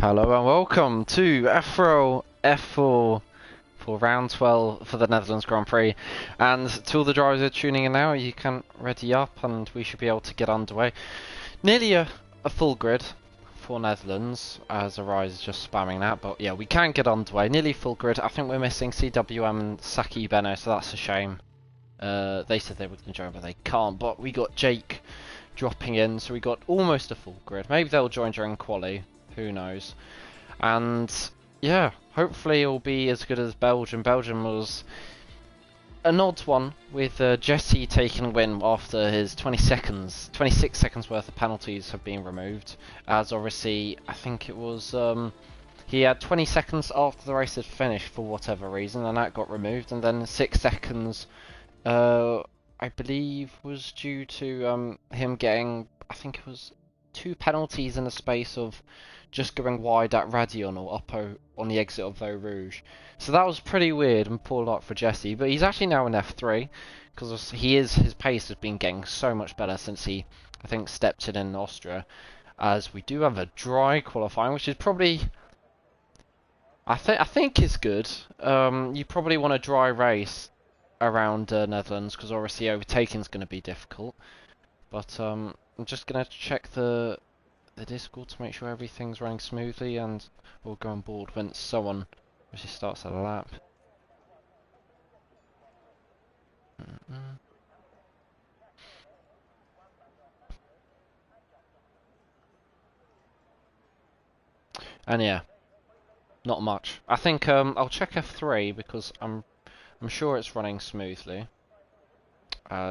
Hello and welcome to FRL F4 for round 12 for the Netherlands Grand Prix. And to all the drivers who are tuning in now, you can ready up and we should be able to get underway. Nearly a full grid for Netherlands, as Arise is just spamming that, but yeah, we can get underway. Nearly full grid. I think we're missing CWM and Saki Beno, so that's a shame. They said they were going to join, but they can't. But we got Jake dropping in, so we got almost a full grid. Maybe they'll join during quali. Who knows? And yeah, hopefully it'll be as good as Belgium. Belgium was an odd one with Jesse taking a win after his 26 seconds worth of penalties have been removed. As obviously, I think it was he had 20 seconds after the race had finished for whatever reason, and that got removed. And then 6 seconds, I believe, was due to him getting, I think it was 2 penalties in the space of just going wide at Radion or Oppo on the exit of Eau Rouge. So that was pretty weird and poor luck for Jesse. But he's actually now in F3 because his pace has been getting so much better since he, I think, stepped in Austria. As we do have a dry qualifying, which is probably, I think is good. You probably want a dry race around Netherlands because obviously overtaking is going to be difficult. But I'm just going to check the Discord to make sure everything's running smoothly, and we'll go on board when someone actually starts a lap. And yeah, not much. I think I'll check F3 because I'm sure it's running smoothly.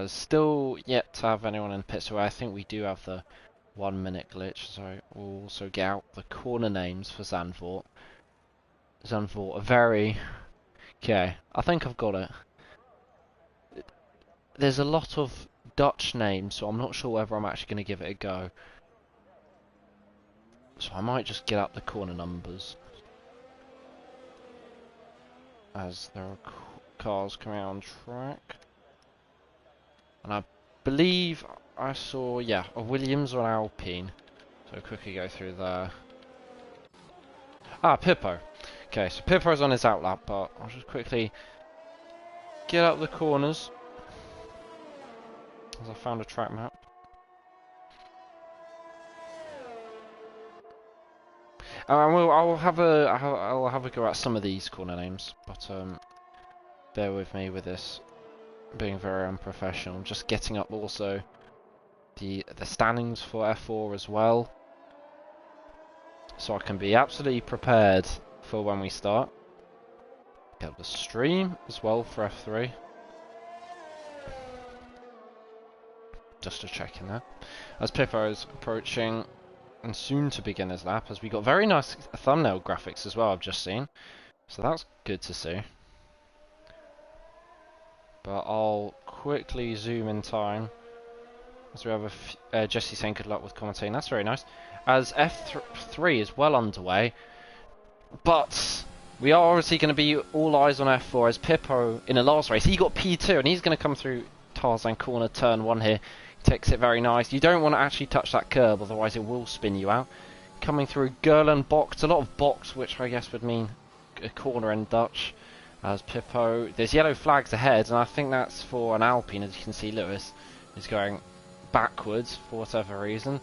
Still yet to have anyone in pit, so I think we do have the 1 minute glitch, so we'll also get out the corner names for Zandvoort. Zandvoort are very... Okay, I think I've got it. There's a lot of Dutch names, so I'm not sure whether I'm actually going to give it a go. So I might just get up the corner numbers. As there are cars coming out on track. And I believe I saw, yeah, a Williams or an Alpine. So quickly go through there. Ah, Pippo. Okay, so Pippo's on his outlap, but I'll just quickly get up the corners. As I found a track map. I'll have a go at some of these corner names, but bear with me with this being very unprofessional. Just getting up also the standings for F4 as well, so I can be absolutely prepared for when we start. Get the stream as well for F3. Just to check in there. As Pippo is approaching and soon to begin his lap, as we got very nice thumbnail graphics as well, I've just seen. So that's good to see. But I'll quickly zoom in time. As we have Jesse saying good luck with commentating, that's very nice. As F3 is well underway. But we are obviously going to be all eyes on F4 as Pippo in the last race, he got P2 and he's going to come through Tarzan corner turn 1 here. He takes it very nice. You don't want to actually touch that curb, otherwise it will spin you out. Coming through Gerland box, a lot of box, which I guess would mean a corner in Dutch. As Pippo, there's yellow flags ahead, and I think that's for an Alpine. As you can see, Lewis is going backwards for whatever reason.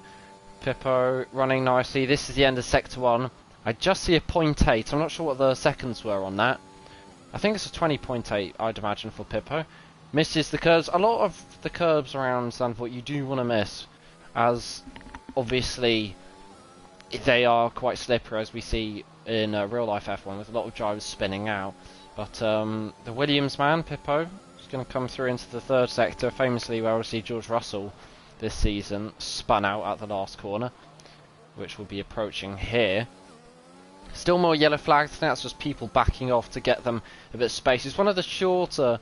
Pippo running nicely. This is the end of sector 1. I just see a 0.8. I'm not sure what the seconds were on that. I think it's a 20.8, I'd imagine, for Pippo. Misses the curbs. A lot of the curbs around Zandvoort you do want to miss, as obviously they are quite slippery, as we see in real life F1 with a lot of drivers spinning out. But the Williams man, Pippo, is going to come through into the 3rd sector, famously where obviously George Russell this season spun out at the last corner, which will be approaching here. Still more yellow flags. I think that's just people backing off to get them a bit of space. It's one of the shorter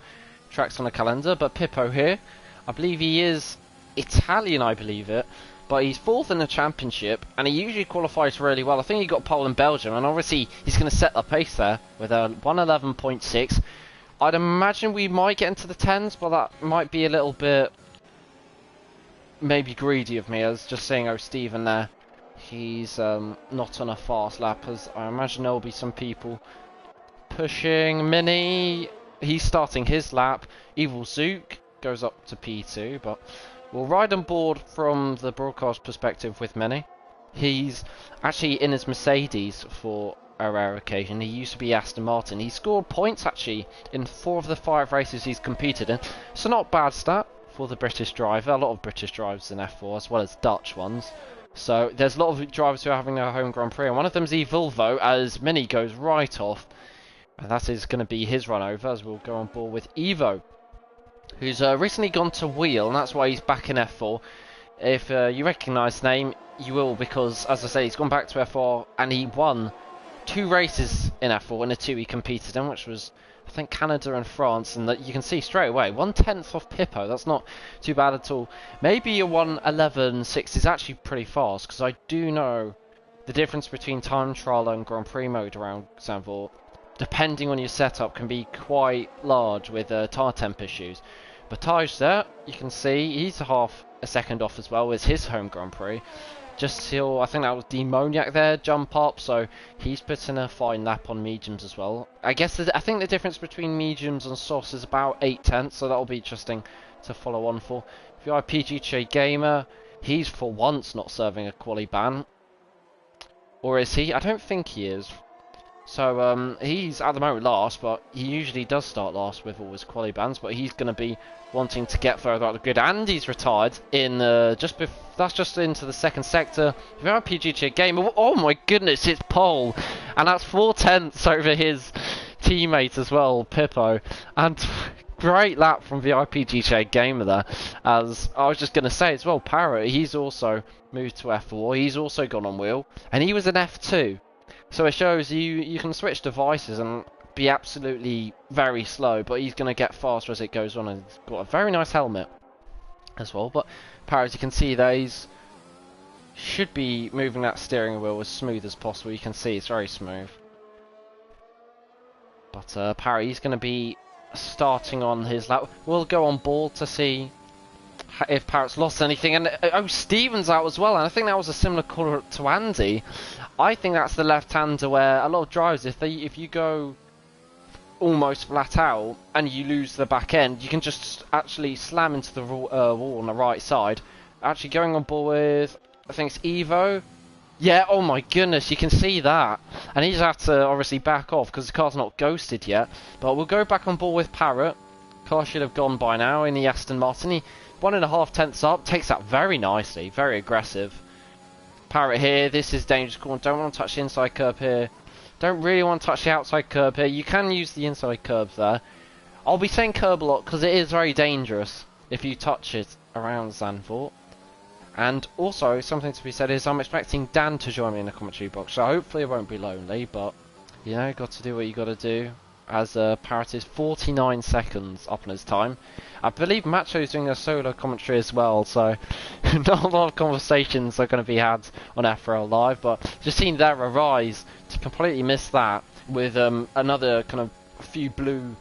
tracks on the calendar, but Pippo here, I believe he is Italian, I believe it, but he's 4th in the championship, and he usually qualifies really well. I think he got pole in Belgium, and obviously he's going to set the pace there with a 1:11.6. I'd imagine we might get into the 10s, but that might be a little bit maybe greedy of me, as just seeing Stephen there. He's not on a fast lap, as I imagine there will be some people pushing. Mini, he's starting his lap. Evil Zook goes up to P2, but we'll ride on board from the broadcast perspective with Mini. He's actually in his Mercedes for a rare occasion. He used to be Aston Martin. He scored points actually in 4 of the 5 races he's competed in, so not bad stat for the British driver. A lot of British drivers in F4 as well as Dutch ones. So there's a lot of drivers who are having their home Grand Prix, and one of them is Evolvo, as Mini goes right off. And that is going to be his run over, as we'll go on board with Evo, who's recently gone to Wheel, and that's why he's back in F4. If you recognise the name, you will, because, as I say, he's gone back to F4, and he won 2 races in F4 in the 2 he competed in, which was, I think, Canada and France, and that you can see straight away 1/10 off Pippo. That's not too bad at all. Maybe a 1:11.6 is actually pretty fast, because I do know the difference between time trial and Grand Prix mode around Zandvoort, depending on your setup, can be quite large with tyre temp issues. But Taj there, you can see he's half a second off as well with his home Grand Prix. Just till, I think that was Demoniac there, jump up, so he's putting a fine lap on mediums as well. I think the difference between mediums and softs is about 8/10, so that'll be interesting to follow on for. VIPGJ Gamer, he's for once not serving a quali ban. Or is he? I don't think he is. So he's at the moment last, but he usually does start last with all his quali bans, but he's going to be wanting to get further out the grid, and he's retired in that's just into the second sector. PGG game, oh my goodness, it's pole, and that's 4/10 over his teammate as well, Pippo, and great lap from VIPGJ Gamer there. As I was just going to say as well, Parrot, he's also moved to F4, he's also gone on wheel, and he was in F2. So it shows you can switch devices and be absolutely very slow, but he's going to get faster as it goes on, and he's got a very nice helmet as well. But Parrot, as you can see there, he's should be moving that steering wheel as smooth as possible. You can see it's very smooth. But Parrot, he's going to be starting on his lap. We'll go on board to see if Parrot's lost anything. And Stephen's out as well, and I think that was a similar call to Andy. I think that's the left-hander where a lot of drivers, if you go almost flat out and you lose the back end, you can just actually slam into the wall on the right side. Actually going on board with, I think it's Evo. Yeah, oh my goodness, you can see that. And he's had to obviously back off because the car's not ghosted yet. But we'll go back on board with Parrot. Car should have gone by now in the Aston Martin. He 1.5 up, takes that very nicely, very aggressive. Parrot here, this is dangerous corner, don't want to touch the inside curb here. Don't really want to touch the outside curb here. You can use the inside curbs there. I'll be saying curb a lot because it is very dangerous if you touch it around Zandvoort. And also, something to be said is I'm expecting Dan to join me in the commentary box, so hopefully it won't be lonely, but you know, got to do what you got to do. As Parrot is 49 seconds up on his time. I believe Macho's doing a solo commentary as well, so not a lot of conversations are going to be had on FRL Live, but just seeing there a rise to completely miss that with another kind of few blue,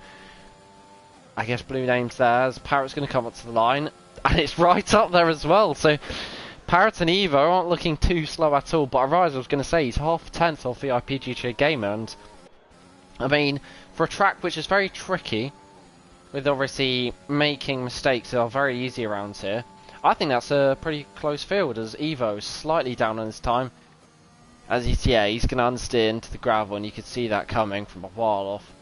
I guess blue names there, as Parrot's going to come up to the line, and it's right up there as well, so Parrot and Evo aren't looking too slow at all, but Arise, I was going to say, he's 0.5 off VIPGJ Gamer, and I mean, for a track which is very tricky, with obviously making mistakes that are very easy around here, I think that's a pretty close field, as Evo is slightly down on his time. As he's going to understeer into the gravel, and you can see that coming from a while off.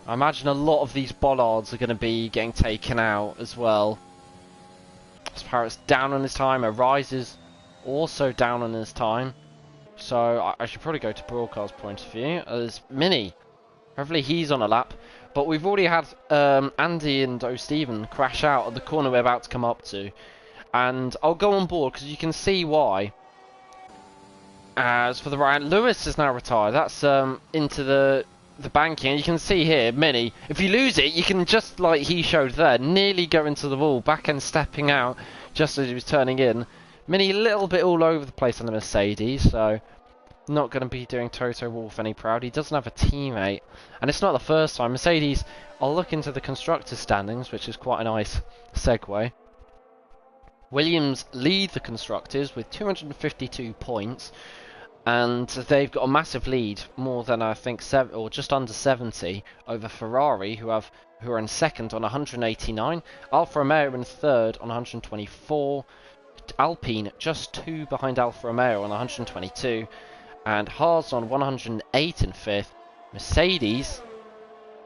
I imagine a lot of these bollards are going to be getting taken out as well. As Parrot's down on his time, Arise is also down on his time. So I should probably go to broadcast point of view, as Mini. Hopefully he's on a lap, but we've already had Andy and O'Stephen crash out at the corner we're about to come up to, and I'll go on board because you can see why. As for the right, Lewis is now retired. That's into the banking, and you can see here, Mini. If you lose it, you can just like he showed there, nearly go into the wall, back end stepping out just as he was turning in. Mini a little bit all over the place on the Mercedes, so not going to be doing Toto Wolff any proud. He doesn't have a teammate, and it's not the first time. Mercedes, I'll look into the constructors' standings, which is quite a nice segue. Williams lead the constructors with 252 points, and they've got a massive lead, more than I think or just under 70 over Ferrari, who are in second on 189. Alfa Romeo in third on 124. Alpine just 2 behind Alfa Romeo on 122, and Haas on 108 in fifth. Mercedes,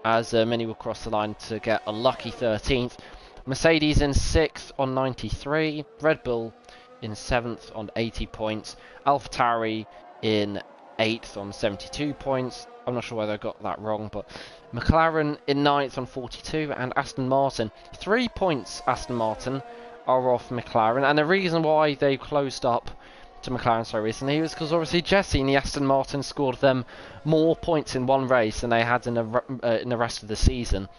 as many will cross the line to get a lucky 13th. Mercedes in 6th on 93, Red Bull in 7th on 80 points, AlphaTauri in 8th on 72 points. I'm not sure whether I got that wrong, but McLaren in 9th on 42, and Aston Martin, 3 points Aston Martin are off McLaren, and the reason why they closed up to McLaren so recently was because obviously Jesse and the Aston Martin scored them more points in one race than they had in the rest of the season,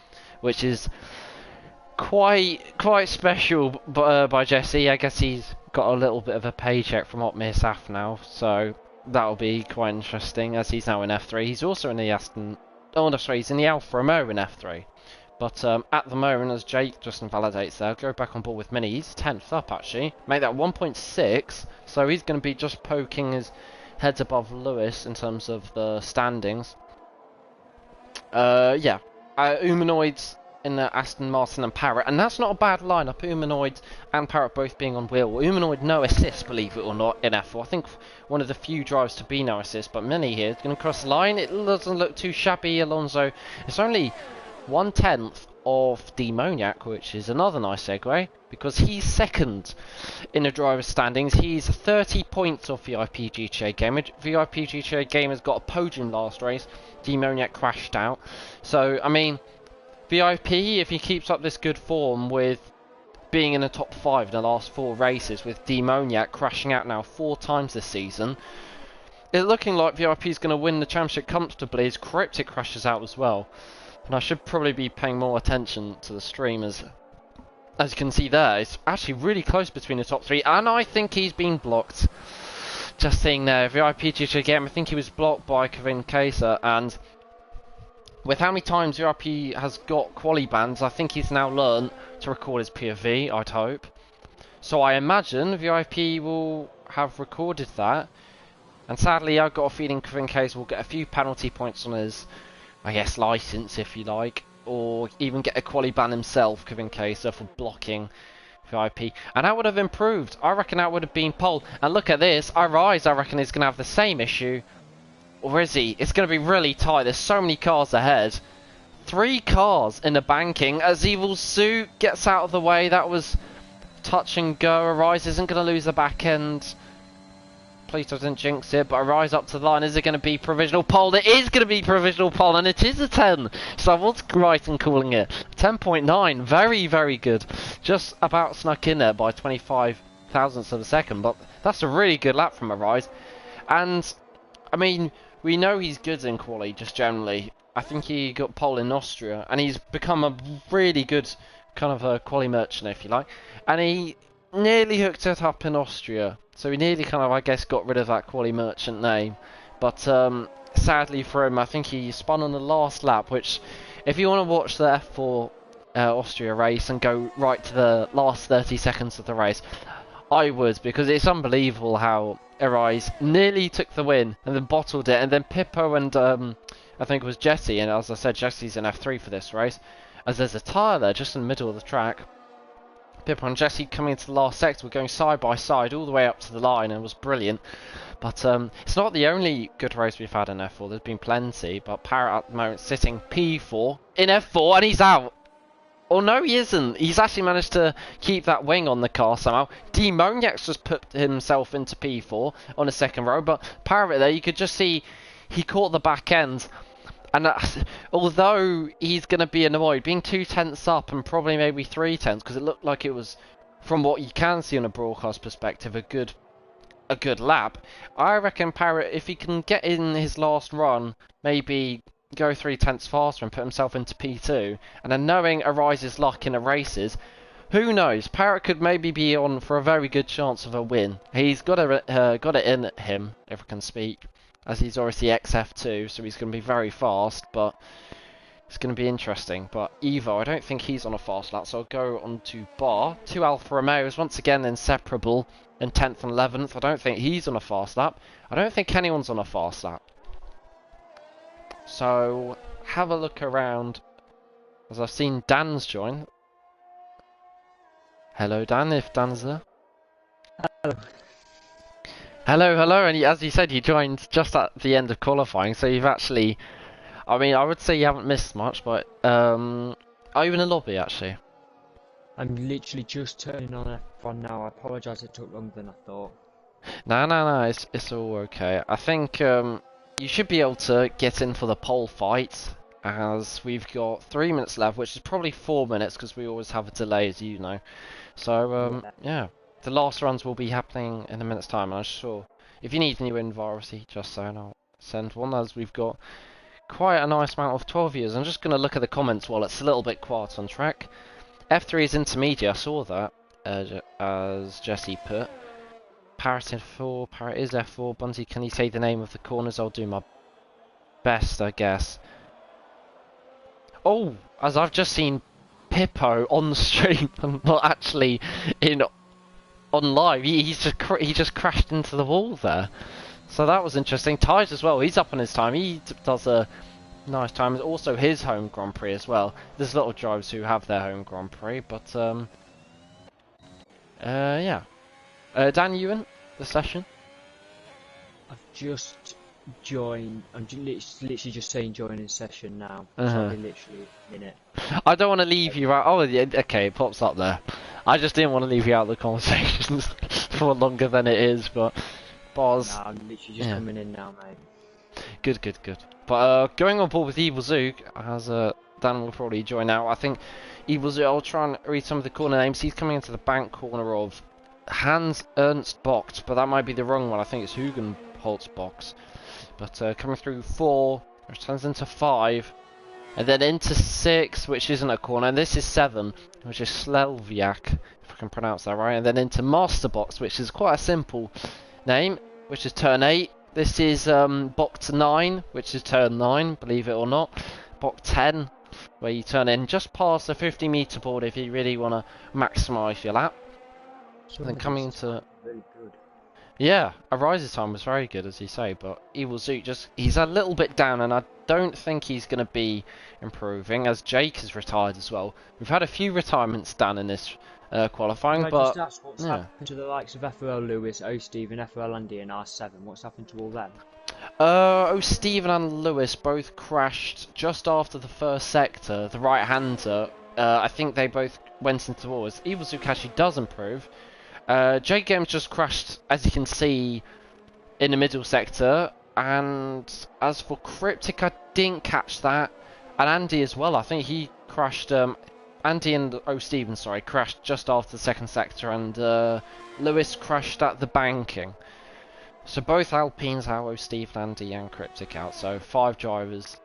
which is quite special by Jesse. I guess he's got a little bit of a paycheck from Otmir Saf now, so that'll be quite interesting as he's now in F3. He's also in the he's in the Alfa Romeo in F3. But at the moment, as Jake just invalidates there, go back on board with Mini. He's 10th up actually, make that 1.6, so he's going to be just poking his heads above Lewis in terms of the standings. Yeah, Humanoids in the Aston Martin and Parrot, and that's not a bad lineup. Humanoid and Parrot both being on wheel. Humanoid no assist, believe it or not, in F4. I think one of the few drives to be no assist, but Mini here is going to cross the line. It doesn't look too shabby, Alonso. It's only 1/10 of Demoniac, which is another nice segue, because he's second in the driver's standings. He's 30 points off VIP GTA Gamer. VIP GTA Gamer's got a podium last race. Demoniac crashed out. So, I mean, VIP, if he keeps up this good form with being in the top 5 in the last 4 races, with Demoniac crashing out now 4 times this season, it's looking like VIP is going to win the championship comfortably as Cryptic crashes out as well. And I should probably be paying more attention to the stream, as you can see there, it's actually really close between the top 3, and I think he's been blocked. Just seeing there, VIP GTA Game, I think he was blocked by Kevin Kaiser, and with how many times VIP has got quali bans, I think he's now learned to record his POV, I'd hope. So I imagine VIP will have recorded that, and sadly I've got a feeling Kevin Kaiser will get a few penalty points on his, I guess, license, if you like, or even get a quali ban himself, Kevin Kaiser, for blocking VIP. And that would have improved. I reckon that would have been pole. And look at this, Rise, I reckon, is going to have the same issue. Or is he? It's going to be really tight. There's so many cars ahead. 3 cars in the banking as Evil Suit gets out of the way. That was touch and go. Rise isn't going to lose the back end. Please don't jinx it, but I rise up to the line. Is it going to be provisional pole? It is going to be provisional pole, and it is a 10. So I was right in calling it. 10.9. Very, very good. Just about snuck in there by 25 thousandths of a second, but that's a really good lap from Arise. And, I mean, we know he's good in quali, just generally. I think he got pole in Austria, and he's become a really good kind of a quali merchant, if you like. And he nearly hooked it up in Austria. So he nearly kind of, I guess, got rid of that quali merchant name. But sadly for him, I think he spun on the last lap, which, if you want to watch the F4 Austria race and go right to the last 30 seconds of the race, I would, because it's unbelievable how Arise nearly took the win and then bottled it. And then Pippo and I think it was Jesse, and as I said, Jesse's in F3 for this race, as there's a tyre there just in the middle of the track. Pippo and Jesse coming into the last sector were going side by side all the way up to the line, and it was brilliant. But it's not the only good race we've had in F4, there's been plenty, but Parrot at the moment sitting P4 in F4, and he's out. Oh no, he isn't. He's actually managed to keep that wing on the car somehow. Demoniac's just put himself into P4 on the second row, but Parrot there, you could just see he caught the back end. And although he's going to be annoyed, being 2 tenths up and probably maybe 3 tenths, because it looked like it was, from what you can see on a broadcast perspective, a good a good lap. I reckon Parrot, if he can get in his last run, maybe go 3/10 faster and put himself into P2, and then knowing Arise's luck in the races, who knows? Parrot could maybe be on for a very good chance of a win. He's got it in him, if I can speak, as he's obviously XF2, so he's going to be very fast, but it's going to be interesting. But Evo, I don't think he's on a fast lap, so I'll go on to Bar. 2 Alfa Romeos, once again inseparable in 10th and 11th. I don't think he's on a fast lap. I don't think anyone's on a fast lap. So, have a look around, as I've seen Dan's join. Hello Dan, if Dan's there. Hello. Hello, and as you said, you joined just at the end of qualifying, so you've actually, I mean, I would say you haven't missed much, but are you in the lobby actually? I'm literally just turning on F1 now. I apologise it took longer than I thought. No, it's all okay. I think you should be able to get in for the pole fight, as we've got 3 minutes left, which is probably 4 minutes because we always have a delay, as you know. So yeah, the last runs will be happening in a minute's time. I'm sure if you need a new invite, obviously just so, and I'll send one, as we've got quite a nice amount of 12 years. I'm just going to look at the comments while it's a little bit quiet on track. F3 is intermediate. I saw that as Jesse put. Parrot in 4, Parrot is F4. Bunty, can you say the name of the corners? I'll do my best, I guess. Oh, as I've just seen Pippo on the stream, and not actually on live. He just crashed into the wall there. So that was interesting. Ties as well. He's up on his time. He does a nice time. It's also his home Grand Prix as well. There's a lot of drivers who have their home Grand Prix, but yeah. Dan, you in the session? I've just joined. I'm literally just saying join in session now. So I'll be literally in it. I don't want to leave you out. Oh, yeah, okay, it pops up there. I just didn't want to leave you out of the conversations for longer than it is, but Boz. Nah, I'm literally just coming in now, mate. Good. But going on board with Evil Zook, as Dan will probably join now. I think Evil Zook, I'll try and read some of the corner names. He's coming into the bank corner of Hans Ernst Bocht, but that might be the wrong one. I think it's Hugenholz Box. But coming through 4, which turns into 5, and then into 6, which isn't a corner, and this is 7, which is Slelviak, if I can pronounce that right, and then into Master Box, which is quite a simple name, which is turn 8. This is Box 9, which is turn 9, believe it or not. Box 10, where you turn in just past the 50-meter board if you really want to maximise your lap. And then coming into... Really good. Yeah, Arise's time was very good, as you say, but Evil Zoot he's a little bit down, and I don't think he's going to be improving, as Jake has retired as well. We've had a few retirements done in this qualifying, Can I but... just ask what's happened to the likes of FRL Lewis, O Stephen, FRL Andy and R7? What's happened to all them? Stephen and Lewis both crashed just after the first sector, the right-hander. I think they both went into wars. Evil Zook actually does improve. Jake Games just crashed, as you can see, in the middle sector. And as for Cryptic, I didn't catch that. And Andy as well, I think he crashed... Andy and Stephen, sorry, crashed just after the second sector. And Lewis crashed at the banking. So both Alpines, Stephen, Andy and Cryptic out. So 5 drivers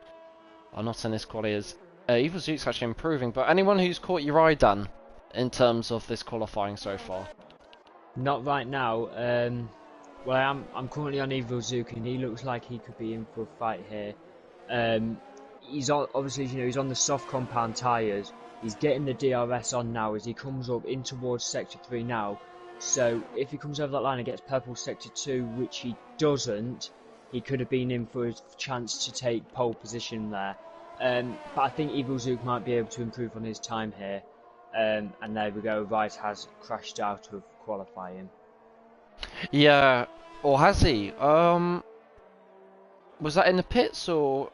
are not in this quali. As Evil Zook's actually improving. But anyone who's caught your eye, Dan, in terms of this qualifying so far? Not right now. Well, I'm currently on Evil Zook, and he looks like he could be in for a fight here. He's obviously, he's on the soft compound tyres. He's getting the DRS on now as he comes up in towards sector 3 now. So if he comes over that line and gets purple sector 2, which he doesn't, he could have been in for a chance to take pole position there. But I think Evil Zook might be able to improve on his time here. And there we go. Rice has crashed out of qualifying. Yeah, or has he? Was that in the pits or?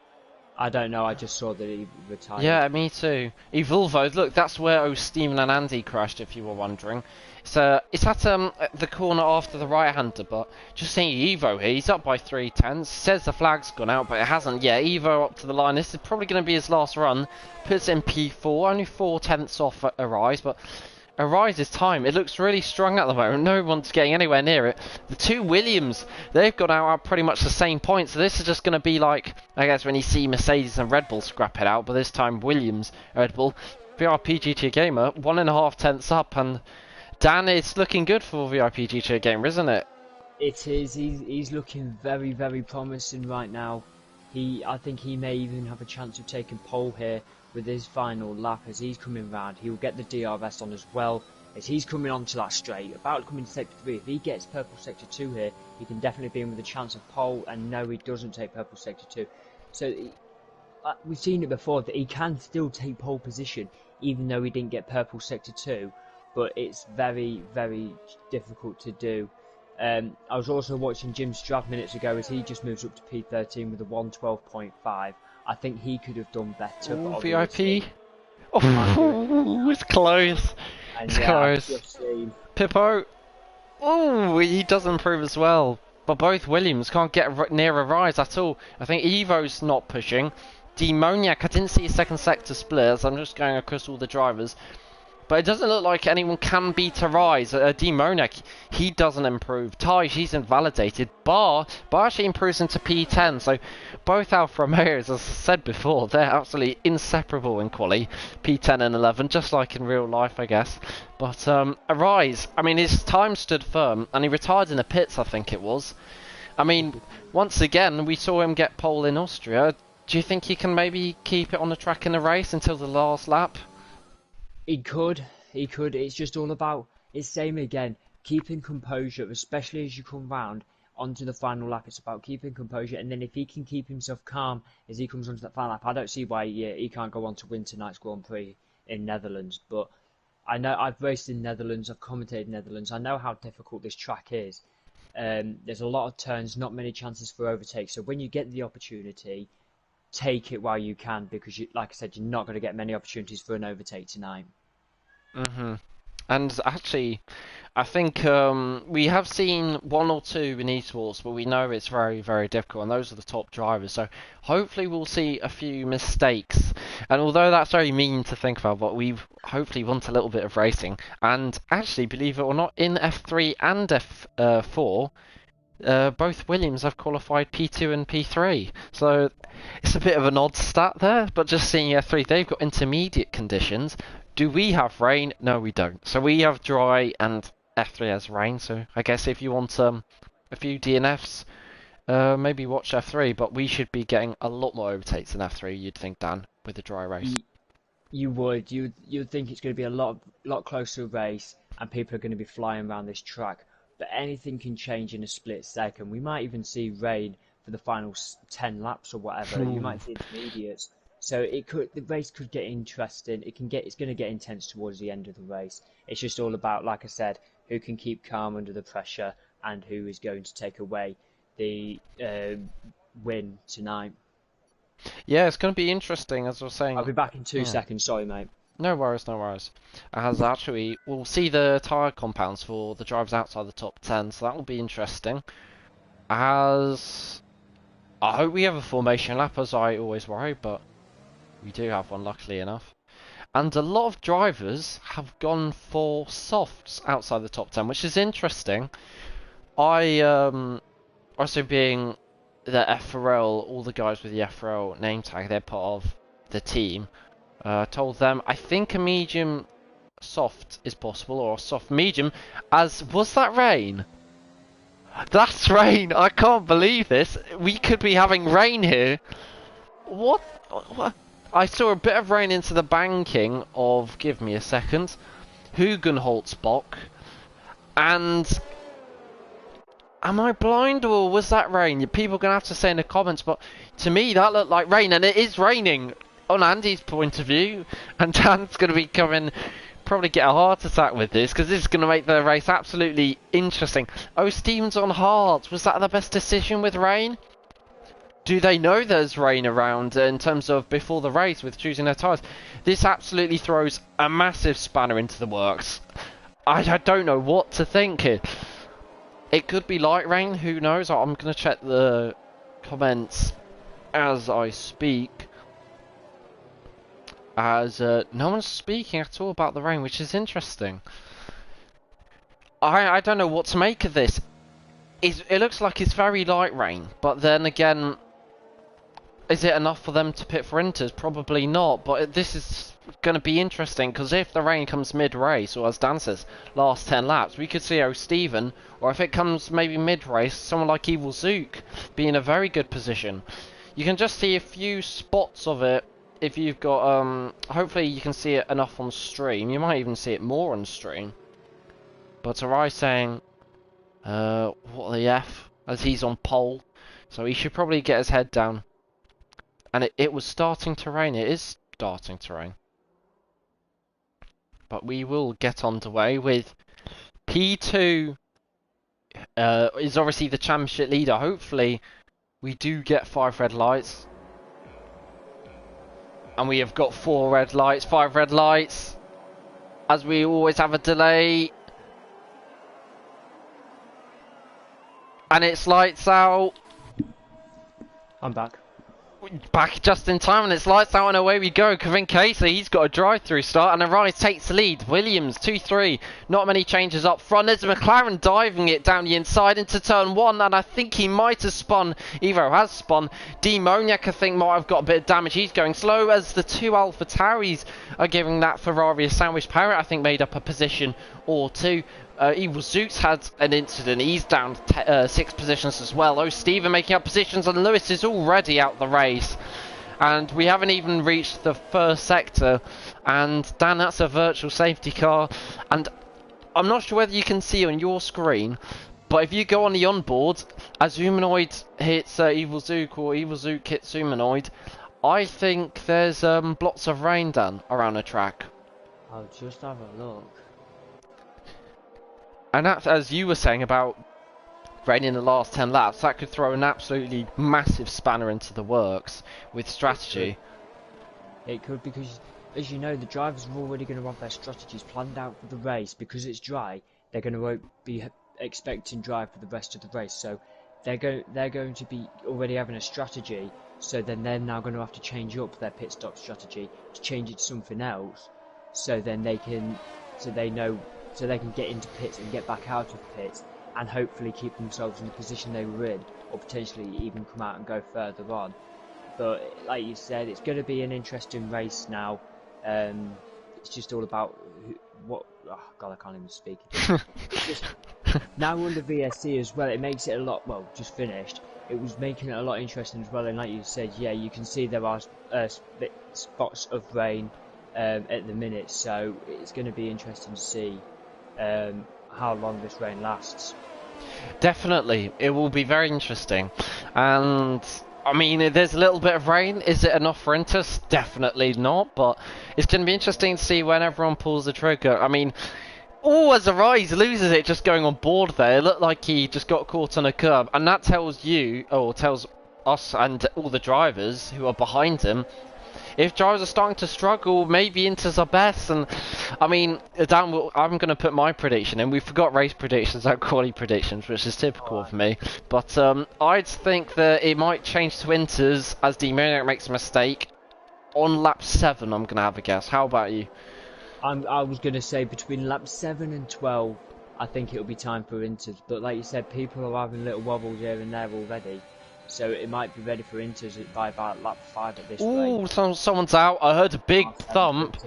I don't know. I just saw that he retired. Yeah, me too. Evolvo. Look, that's where Stephen and Andy crashed. If you were wondering, it's at the corner after the right-hander. But just seeing Evo here, he's up by 3/10. Says the flag's gone out, but it hasn't. Yeah, Evo up to the line. This is probably going to be his last run. Puts in P4, only 4/10 off Arise, but Arise's time, it looks really strong at the moment. No one's getting anywhere near it. The two Williams, they've got out at pretty much the same point. So this is just going to be like, I guess, when you see Mercedes and Red Bull scrap it out. But this time, Williams, Red Bull, VIP GTA Gamer, 1.5 tenths up. And Dan, it's looking good for VIP GTA Gamer, isn't it? It is. He's looking very, very promising right now. I think he may even have a chance of taking pole here with his final lap as he's coming round. He'll get the DRS on as well as he's coming onto that straight, about coming to sector 3. If he gets purple sector 2 here, he can definitely be in with a chance of pole, and no, he doesn't take purple sector 2. So we've seen it before that he can still take pole position even though he didn't get purple sector 2, but it's very, very difficult to do. I was also watching Jim Strav minutes ago as he just moves up to P13 with a 112.5. I think he could have done better. Ooh, VIP. Oh, it's close. It's close. Pippo. Oh, he does improve as well. But both Williams can't get near a rise at all. I think Evo's not pushing. Demoniac, I didn't see a second sector split, so I'm just going across all the drivers. But it doesn't look like anyone can beat a rise. Demoniac, he doesn't improve. Taj, he's invalidated. Bar actually improves into P10. So both Alfa Romeos, as I said before, they're absolutely inseparable in quali. P10 and 11, just like in real life, I guess. But Arise, I mean, his time stood firm, and he retired in the pits, I think it was. I mean, once again, we saw him get pole in Austria. Do you think he can maybe keep it on the track in the race until the last lap? He could. It's just all about, it's same again, keeping composure, especially as you come round onto the final lap. It's about keeping composure, and then if he can keep himself calm as he comes onto that final lap, I don't see why he can't go on to win tonight's Grand Prix in Netherlands. But I know I've raced in Netherlands, I've commentated in Netherlands, I know how difficult this track is. There's a lot of turns, not many chances for overtake, so when you get the opportunity, take it while you can, because like I said, you're not going to get many opportunities for an overtake tonight. And actually, I think we have seen one or two in esports, but we know it's very, very difficult, and those are the top drivers. So hopefully we'll see a few mistakes. And although that's very mean to think about, but we hopefully want a little bit of racing. And actually, believe it or not, in F3 and F4, both Williams have qualified P2 and P3. So it's a bit of an odd stat there, but just seeing F3, they've got intermediate conditions. Do we have rain? No, we don't. So we have dry and F3 has rain. So I guess if you want a few DNFs, maybe watch F3. But we should be getting a lot more overtakes than F3, you'd think, Dan, with a dry race. You would. You'd think it's going to be a lot closer race, and people are going to be flying around this track. But anything can change in a split second. We might even see rain for the final 10 laps or whatever. You might see intermediates. So the race could get interesting. It's going to get intense towards the end of the race. It's just all about, like I said, who can keep calm under the pressure and who is going to take away the win tonight. Yeah, it's going to be interesting, as I was saying. I'll be back in 2 seconds. Sorry, mate. No worries, no worries. As actually, we'll see the tyre compounds for the drivers outside the top 10, so that will be interesting. As I hope we have a formation lap, as I always worry, but we do have one, luckily enough. And a lot of drivers have gone for softs outside the top 10, which is interesting. I, also being the FRL, all the guys with the FRL name tag, they're part of the team. Told them, I think a medium soft is possible, or a soft medium, was that rain? That's rain! I can't believe this! We could be having rain here! What? I saw a bit of rain into the banking of, give me a second, Hugenholtzbock, and am I blind or was that rain? People are going to have to say in the comments, but to me that looked like rain, and it is raining on Andy's point of view, and Dan's going to be coming, probably get a heart attack with this, because this is going to make the race absolutely interesting. Oh, Stevens on hard, was that the best decision with rain? Do they know there's rain around in terms of before the race with choosing their tyres? This absolutely throws a massive spanner into the works. I don't know what to think here. It could be light rain, who knows? I'm going to check the comments as I speak. as no one's speaking at all about the rain, which is interesting. I don't know what to make of this. It looks like it's very light rain, but then again, is it enough for them to pit for inters? Probably not, but this is going to be interesting, because if the rain comes mid-race, or as Dan says, last 10 laps, we could see O'Steven, or if it comes maybe mid-race, someone like Evil Zook be in a very good position. You can just see a few spots of it if you've got, hopefully you can see it enough on stream. You might even see it more on stream. But Arai saying, what the F, as he's on pole, so he should probably get his head down. And it was starting to rain. It is starting to rain. But we will get underway with P2 is obviously the championship leader. Hopefully we do get 5 red lights. And we have got 4 red lights, 5 red lights. As we always have a delay. And it's lights out. I'm back. Back just in time, and it's lights out and away we go. Kevin Casey, he's got a drive-through start, and Arise takes the lead. Williams 2-3, not many changes up front. There's McLaren diving it down the inside into turn 1, and I think he might have spun. Evo has spun. Demoniac, I think, might have got a bit of damage. He's going slow as the 2 Alpha Tauris are giving that Ferrari a sandwich. Parrot, I think, made up a position or 2. Evil Zooks had an incident. He's down 6 positions as well. Oh, Steven making up positions, and Lewis is already out the race. And we haven't even reached the first sector. And Dan, that's a virtual safety car. And I'm not sure whether you can see on your screen, but if you go on the onboard, as Humanoid hits Evil Zook or Evil Zook hits Humanoid, I think there's blots of rain, Dan, around the track. I'll just have a look. And that's, as you were saying about rain in the last 10 laps, that could throw an absolutely massive spanner into the works with strategy. It could, because, as you know, the drivers are already going to have their strategies planned out for the race. Because it's dry, they're going to be expecting dry for the rest of the race. So they're going to be already having a strategy. So then they're now going to have to change up their pit stop strategy to change it to something else. So then they can, so they can get into pits and get back out of pits and hopefully keep themselves in the position they were in, or potentially even come out and go further on. But like you said, it's going to be an interesting race now. It's just all about oh God, I can't even speak. It's just, now under VSC as well, it makes it a lot, well, just finished. It was making it a lot interesting as well, and like you said, yeah, you can see there are spots of rain at the minute, so it's going to be interesting to see how long this rain lasts. Definitely, it will be very interesting. And I mean, there's a little bit of rain. Is it enough for Intus? Definitely not, but it's going to be interesting to see when everyone pulls the trigger. I mean, as Arise loses it just going on board there. It looked like he just got caught on a curb, and that tells you, or tells us and all the drivers who are behind him, if drivers are starting to struggle, maybe Inters are best. And I mean, Dan, I'm going to put my prediction in. We forgot race predictions, not quality predictions, which is typical of me. But I'd think that it might change to Inters as Demoniac makes a mistake on lap 7. I'm going to have a guess. How about you? I was going to say between lap 7 and 12, I think it'll be time for Inters. But like you said, people are having little wobbles here and there already. So it might be ready for Inters by about lap 5 at this rate. Ooh, someone's out. I heard a big thump.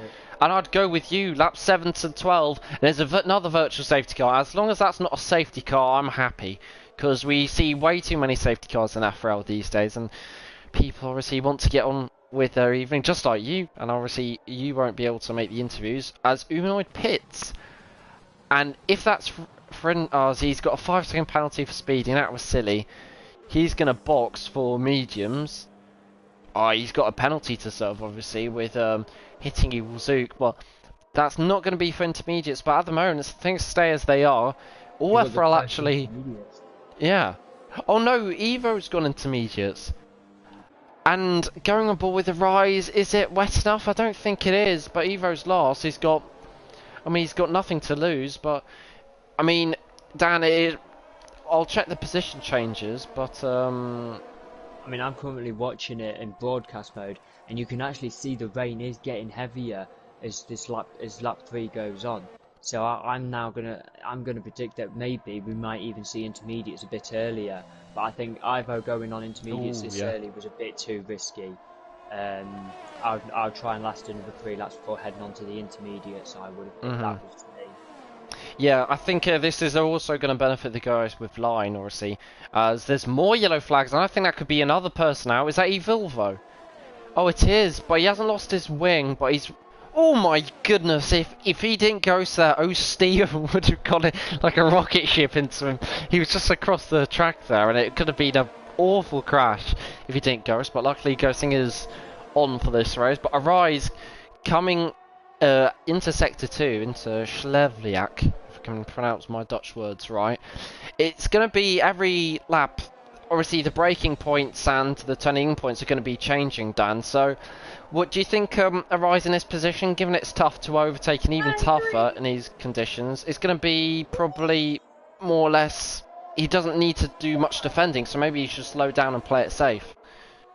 And I'd go with you, lap 7 to 12. There's another virtual safety car. As long as that's not a safety car, I'm happy. Because we see way too many safety cars in FRL these days. And people obviously want to get on with their evening, just like you. And obviously you won't be able to make the interviews as Humanoid pits. And if that's he's got a 5-second penalty for speeding. That was silly. He's going to box for mediums. He's got a penalty to serve, obviously, with hitting Evil Zook. But that's not going to be for intermediates. But at the moment, things stay as they are. All FRL actually... Yeah. Oh no, Evo's gone intermediates. And going on board with the Rise, is it wet enough? I don't think it is. But Evo's last. He's got nothing to lose. But, I mean, Dan, I'll check the position changes, but I mean, I'm currently watching it in broadcast mode, and you can actually see the rain is getting heavier as lap 3 goes on. So I'm gonna predict that maybe we might even see intermediates a bit earlier. But I think Ivo going on intermediates this early was a bit too risky. I'll try and last another 3 laps before heading on to the intermediates. I would if that was to me. Yeah, I think this is also going to benefit the guys with line, obviously, as there's more yellow flags, and I think that could be another person out. Is that Evilvo? Oh, it is, but he hasn't lost his wing, but he's... Oh my goodness, if he didn't ghost there, oh, Steven would have got it like a rocket ship into him. He was just across the track there, and it could have been an awful crash if he didn't ghost, but luckily ghosting is on for this race. But Arise coming into Sector 2, into Schlevliak, if I can pronounce my Dutch words right. It's going to be every lap, obviously the braking points and the turning points are going to be changing, Dan. So what do you think Arise in this position, given it's tough to overtake and even tougher in these conditions, it's going to be probably more or less, he doesn't need to do much defending, so maybe he should slow down and play it safe.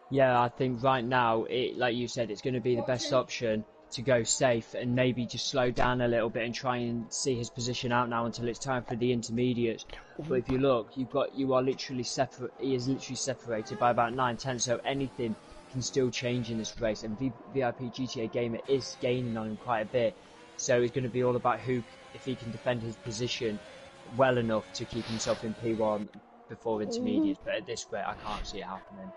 Yeah, I think right now, like you said, it's going to be the best option to go safe and maybe just slow down a little bit and try and see his position out now until it's time for the intermediates. But if you look, you are literally separate. He is literally separated by about 9/10, so anything can still change in this race. And VIP GTA Gamer is gaining on him quite a bit, so it's going to be all about if he can defend his position well enough to keep himself in P1 before intermediates. But at this rate, I can't see it happening.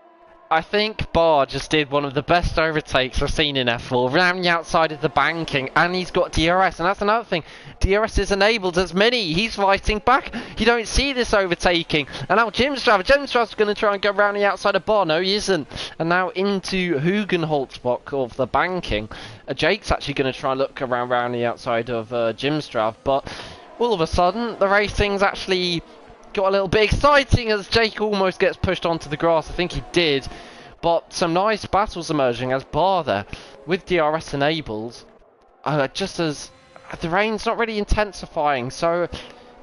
I think Bar just did one of the best overtakes I've seen in F4, ran the outside of the banking, and he's got DRS, and that's another thing. DRS is enabled as Mini, he's fighting back. You don't see this overtaking. And now Jimstrav's going to try and go around the outside of Bar. No, he isn't. And now into Hugenholtzbock of the banking. Jake's actually going to try and look around the outside of Jimstrav, but all of a sudden, the racing's actually got a little bit exciting as Jake almost gets pushed onto the grass. I think he did, but some nice battles emerging as Bar there with DRS enabled, just as the rain's not really intensifying, so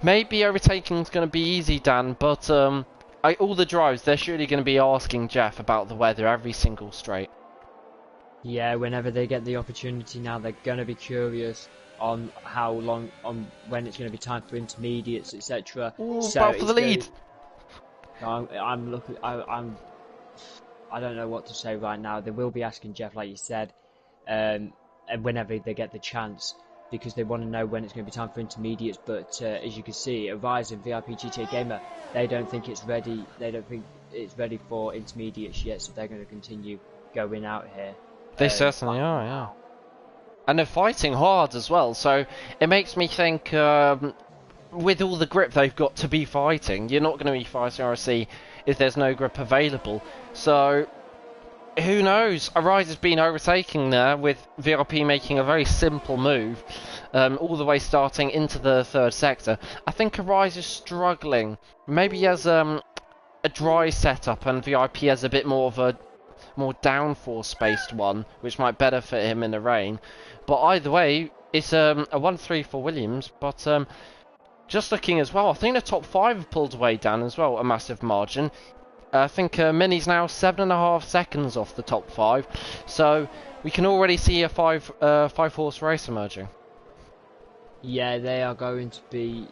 maybe overtaking is going to be easy, Dan. But all the drives, they're surely going to be asking Jeff about the weather every single straight. Yeah, whenever they get the opportunity now, they're going to be curious on how long, on when it's going to be time for intermediates, etc. So for the lead. I'm looking. I don't know what to say right now. They will be asking Jeff, like you said, and whenever they get the chance, because they want to know when it's going to be time for intermediates. But as you can see, Arise and VIP GTA Gamer, they don't think it's ready. They don't think it's ready for intermediates yet, so they're going to continue going out here. They certainly are, yeah. And they're fighting hard as well, so it makes me think, with all the grip they've got to be fighting, you're not going to be fighting RC if there's no grip available. So, who knows? Arise has been overtaking there, with VIP making a very simple move, all the way starting into the third sector. I think Arise is struggling. Maybe he has a dry setup, and VIP has a bit more of a more downforce based one, which might benefit him in the rain. But either way, it's a 1-3 for Williams. But just looking as well, I think the top 5 have pulled away, Dan, as well, a massive margin. I think Mini's now 7.5 seconds off the top 5, so we can already see a 5-horse race emerging. Yeah, they are going to be.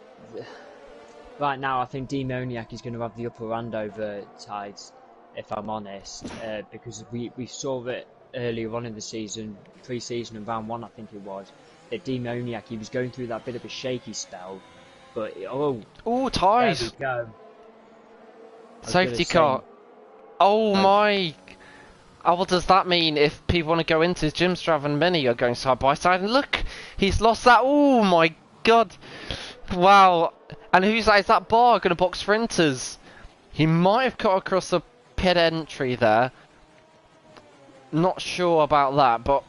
Right now, I think Demoniac is going to have the upper hand over Tides, if I'm honest, because we saw it earlier on in the season, pre-season and round 1, I think it was, that Demoniac, he was going through that bit of a shaky spell, but Ties! There we go. Safety car. Oh my! Oh, what does that mean if people want to go into Jimstrav and Mini are going side by side? And look, he's lost that. Oh my god! Wow! And who's that? Is that Bar going to box sprinters? He might have cut across the pit entry there. Not sure about that, but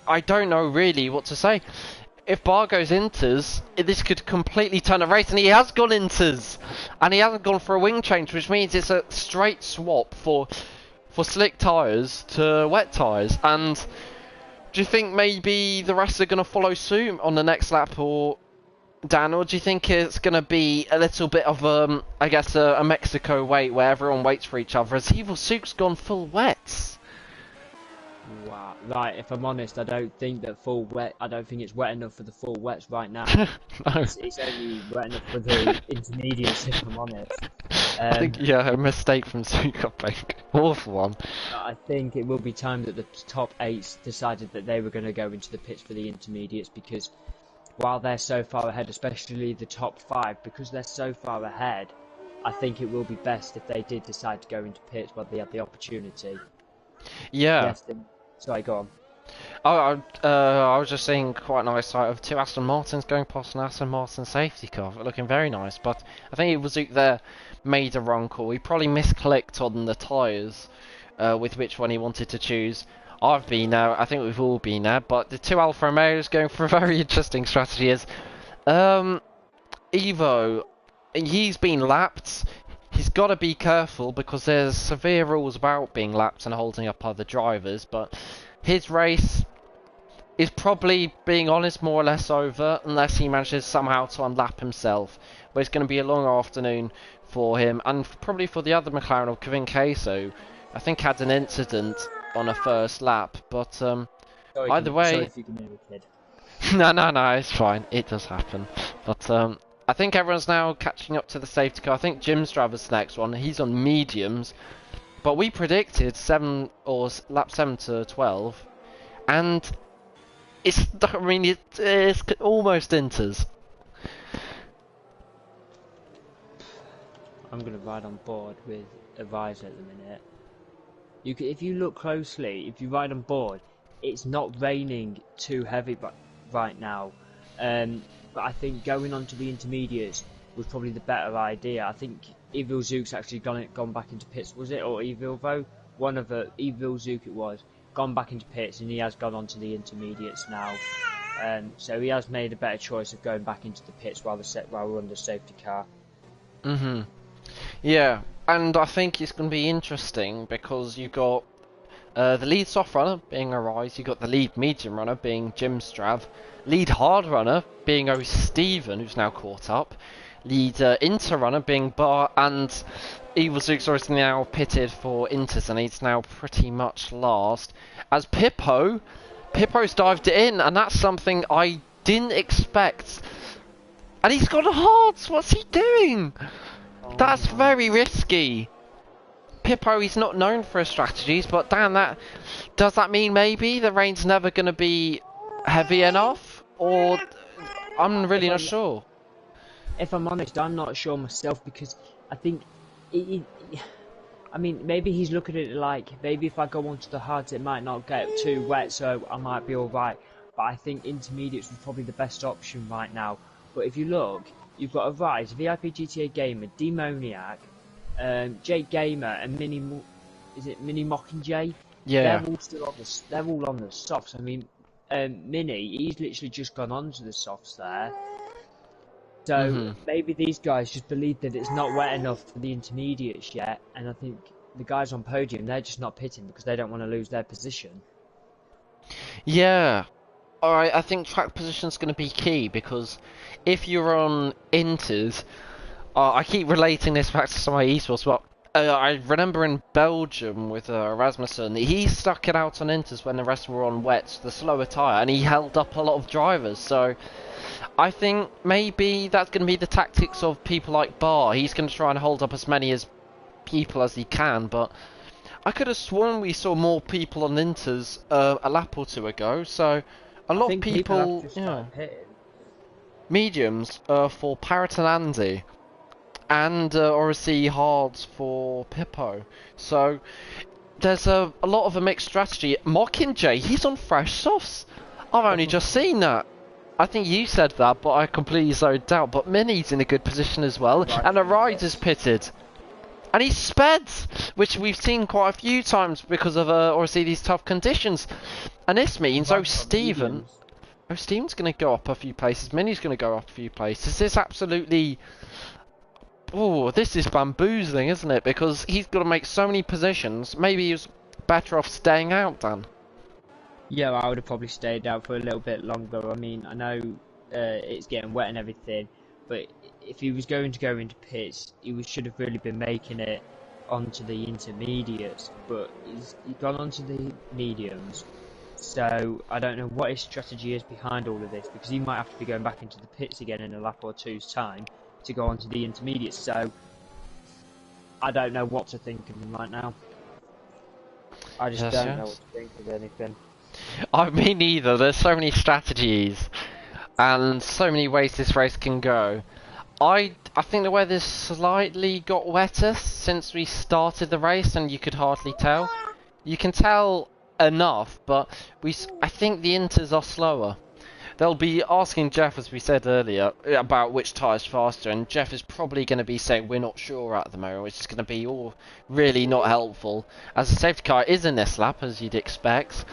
I don't know really what to say. If Bar goes inters, this could completely turn a race, and he has gone inters, and he hasn't gone for a wing change, which means it's a straight swap for slick tyres to wet tyres. And do you think maybe the rest are going to follow suit on the next lap, or Dan, or do you think it's going to be a little bit of I guess a Mexico wait where everyone waits for each other as Evil Soup's gone full wets? Wow. Right, if I'm honest, I don't think that full wet. I don't think it's wet enough for the full wets right now. No. It's only wet enough for the intermediates, if I'm honest. I think, yeah, a mistake from Zook, I think. Awful one. I think it will be time that the top 8 decided that they were going to go into the pits for the intermediates, because while they're so far ahead, especially the top 5, because they're so far ahead, I think it will be best if they did decide to go into pits while they have the opportunity. Yeah. Yes, sorry, go on. Oh, I was just seeing quite a nice sight of 2 Aston Martins going past an Aston Martin safety car, looking very nice. But I think it was Zook there made a wrong call. He probably misclicked on the tyres with which one he wanted to choose. I've been there, I think we've all been there, but the 2 Alfa Romeos going for a very interesting strategy is Evo, he's been lapped. He's got to be careful because there's severe rules about being lapped and holding up other drivers, but his race is probably, being honest, more or less over unless he manages somehow to unlap himself. But it's going to be a long afternoon for him, and probably for the other McLaren of Kevin Queso. I think had an incident on a first lap, but Sorry, either way... Sorry if you can hear a kid. No, it's fine. It does happen. But I think everyone's now catching up to the safety car. I think Jim's driver's the next one. He's on mediums. But we predicted lap 7 to 12. And it's almost enters. I'm going to ride on board with a visor at the minute. If you look closely, if you ride on board, it's not raining too heavy right now. But I think going on to the intermediates was probably the better idea. I think Evil Zook's actually gone back into pits, was it? Or Evilvo? One of the Evil Zook it was. Gone back into pits, and he has gone on to the intermediates now. So he has made a better choice of going back into the pits while we're under safety car. Yeah, and I think it's going to be interesting because you've got the lead soft runner being Arise, you've got the lead medium runner being Jim Strav, lead hard runner being Stephen, who's now caught up, lead inter runner being Bar, and Evil Zook's already now pitted for inters, and he's now pretty much last. As Pippo's dived it in, and that's something I didn't expect. And he's got a hards, what's he doing? That's very risky. Pippo, he's not known for his strategies, but damn, does that mean maybe the rain's never going to be heavy enough? Or I'm really not sure. If I'm honest, I'm not sure myself, because I think I mean, maybe he's looking at it like, maybe if I go onto the hards it might not get too wet, so I might be alright. But I think intermediates was probably the best option right now. But if you look, you've got a Rise, VIP GTA Gamer, Demoniac, Jake Gamer, and Mini Mockingjay? Yeah. They're all on the softs. I mean, Mini, he's literally just gone onto the softs there. So maybe these guys just believe that it's not wet enough for the intermediates yet, and I think the guys on podium, they're just not pitting because they don't want to lose their position. Yeah. Alright, I think track position is going to be key, because if you're on inters, I keep relating this back to some of my esports, but I remember in Belgium with Rasmussen, he stuck it out on inters when the rest were on wets, the slower tyre, and he held up a lot of drivers, so I think maybe that's going to be the tactics of people like Barr. He's going to try and hold up as many people as he can, but I could have sworn we saw more people on inters a lap or two ago, so a lot of people mediums for Parrot and Andy, and obviously hards for Pippo. So there's a lot of a mixed strategy. Mockingjay, he's on fresh softs. I've only just seen that. I think you said that, but I completely zoned out. But Mini's in a good position as well, and a Rider's pitted. And he's sped, which we've seen quite a few times because of obviously these tough conditions. And this means Stephen's going to go up a few places, Mini's going to go up a few places. This absolutely... Oh, this is bamboozling, isn't it? Because he's got to make so many positions. Maybe he was better off staying out, Dan. Yeah, I would have probably stayed out for a little bit longer. I mean, I know it's getting wet and everything. But if he was going to go into pits, should have really been making it onto the intermediates. But he's gone onto the mediums. So I don't know what his strategy is behind all of this, because he might have to be going back into the pits again in a lap or two's time to go onto the intermediates. So I don't know what to think of him right now. I just don't know what to think of anything. I mean, neither. There's so many strategies and so many ways this race can go. I think the weather's slightly got wetter since we started the race, and you could hardly tell. You can tell enough, but I think the inters are slower. They'll be asking Jeff, as we said earlier, about which tyre's faster, and Jeff is probably going to be saying we're not sure at the moment, which is going to be all really not helpful, as the safety car is in this lap, as you'd expect.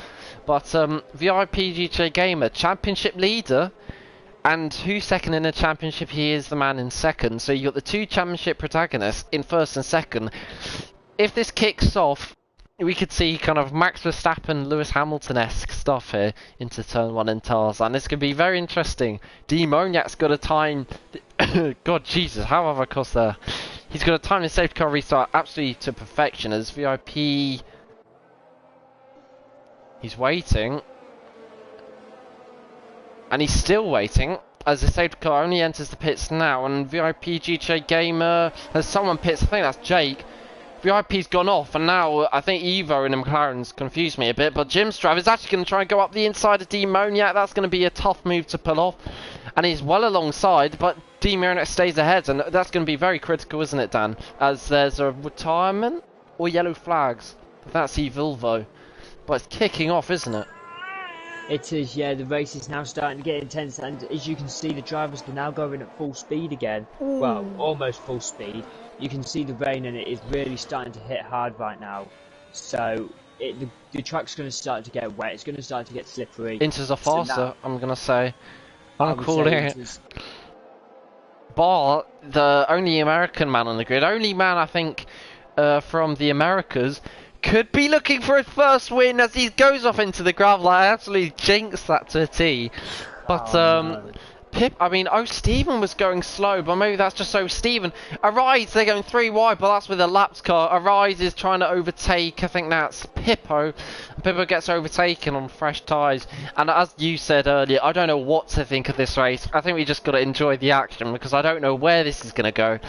But VIP GTA Gamer, championship leader, and who's second in the championship? He is the man in second. So you got the two championship protagonists in first and second. If this kicks off, we could see kind of Max Verstappen, Lewis Hamilton-esque stuff here into turn 1 in Tarzan. This could be very interesting. Demoniac's got a time... God, Jesus, how have I crossed there? He's got a time the safety car restart absolutely to perfection as VIP... He's waiting. And he's still waiting as the safety car only enters the pits now. And VIP GTA Gamer has someone pits. I think that's Jake. VIP's gone off, and now I think Evo in the McLaren's confused me a bit, but Jim Strav is actually going to try and go up the inside of Demoniac. That's going to be a tough move to pull off, and he's well alongside, but Demoniac stays ahead, and that's going to be very critical, isn't it, Dan? As there's a retirement or yellow flags. That's Evilvo, but it's kicking off, isn't it? It is, yeah. The race is now starting to get intense, and as you can see, the drivers are now going at full speed again. Ooh. Well, almost full speed. You can see the rain, and it is really starting to hit hard right now. So the track's going to start to get wet. It's going to start to get slippery. Inters are faster, so now, I'm going to say. I'm calling it. Bar, the only American man on the grid, only man I think from the Americas, could be looking for his first win as he goes off into the gravel. I absolutely jinxed that to a T. But no. Stephen was going slow, but maybe that's just so Stephen. Arise, they're going 3 wide, but that's with a laps car. Arise is trying to overtake, I think that's Pippo. Pippo gets overtaken on fresh tyres. And as you said earlier, I don't know what to think of this race. I think we just got to enjoy the action, because I don't know where this is going to go.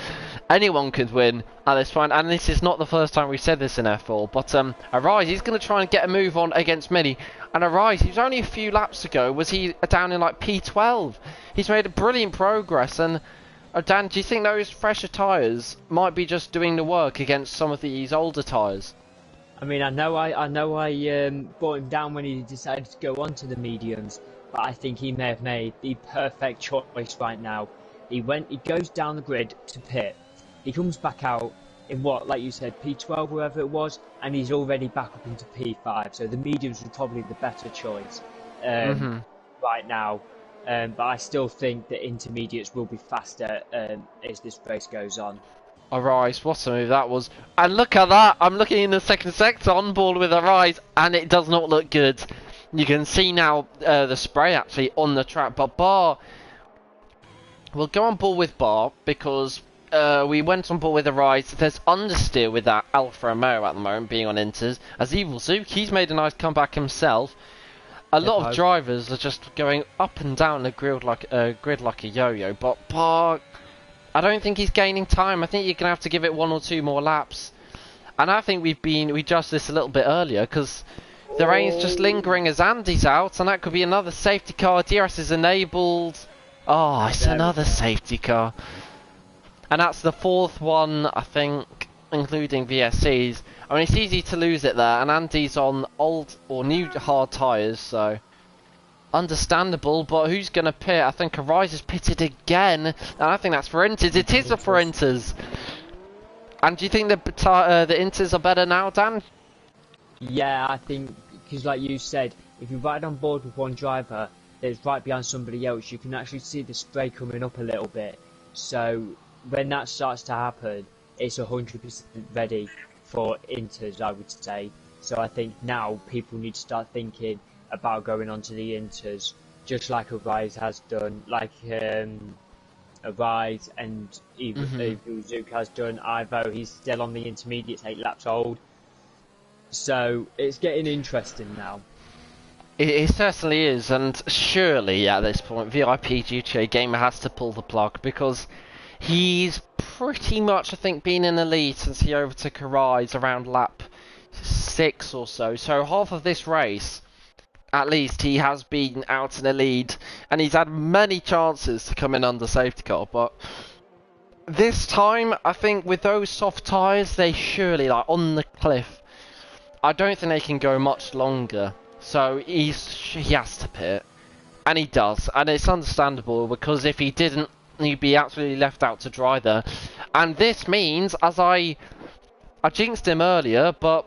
Anyone could win at this point, and this is not the first time we've said this in F4. But Arise, he's going to try and get a move on against Mini. And Arise, he was only a few laps ago, was he down in like P12? He's made a brilliant progress, and Dan, do you think those fresher tyres might be just doing the work against some of these older tyres? I mean, I know I brought him down when he decided to go on to the mediums, but I think he may have made the perfect choice right now. He goes down the grid to pit. He comes back out in what, like you said, P12, wherever it was, and he's already back up into P5. So the mediums are probably the better choice right now. But I still think that intermediates will be faster as this race goes on. Arise, what a move that was. And look at that, I'm looking in the second sector on board with Arise, and it does not look good. You can see now the spray actually on the track, but Bar, we'll go on board with Bar, because we went on board with Arise. There's understeer with that Alfa Romeo at the moment being on inters, as Evil Zook, he's made a nice comeback himself. A lot of drivers are just going up and down the grid like a yo-yo, but Bar, I don't think he's gaining time. I think you're going to have to give it 1 or 2 more laps. And I think we judged this a little bit earlier, because the rain's just lingering as Andy's out, and that could be another safety car. DRS is enabled. Oh, it's another safety car. And that's the 4th one, I think, including VSCs. I mean, it's easy to lose it there, and Andy's on old or new hard tyres, so understandable. But who's going to pit? I think Arise is pitted again, and I think that's for Inters. It is for Inters. And do you think the Inters are better now, Dan? Yeah, I think, because like you said, if you ride on board with one driver that's right behind somebody else, you can actually see the spray coming up a little bit. So when that starts to happen, it's 100% ready for Inters, I would say. So I think now people need to start thinking about going on to the Inters just like Arise has done, like Arise and Zuka has done. Ivo, he's still on the intermediates, 8 laps old. So it's getting interesting now. It certainly is, and surely at this point, VIP GTA Gamer has to pull the plug because he's pretty much, I think, been in the lead since he overtook Arise around lap 6 or so. So half of this race, at least, he has been out in the lead, and he's had many chances to come in under safety car. But this time, I think with those soft tyres, they surely, like on the cliff, I don't think they can go much longer. So he has to pit, and he does, and it's understandable because if he didn't, he'd be absolutely left out to dry there. And this means, as I jinxed him earlier, but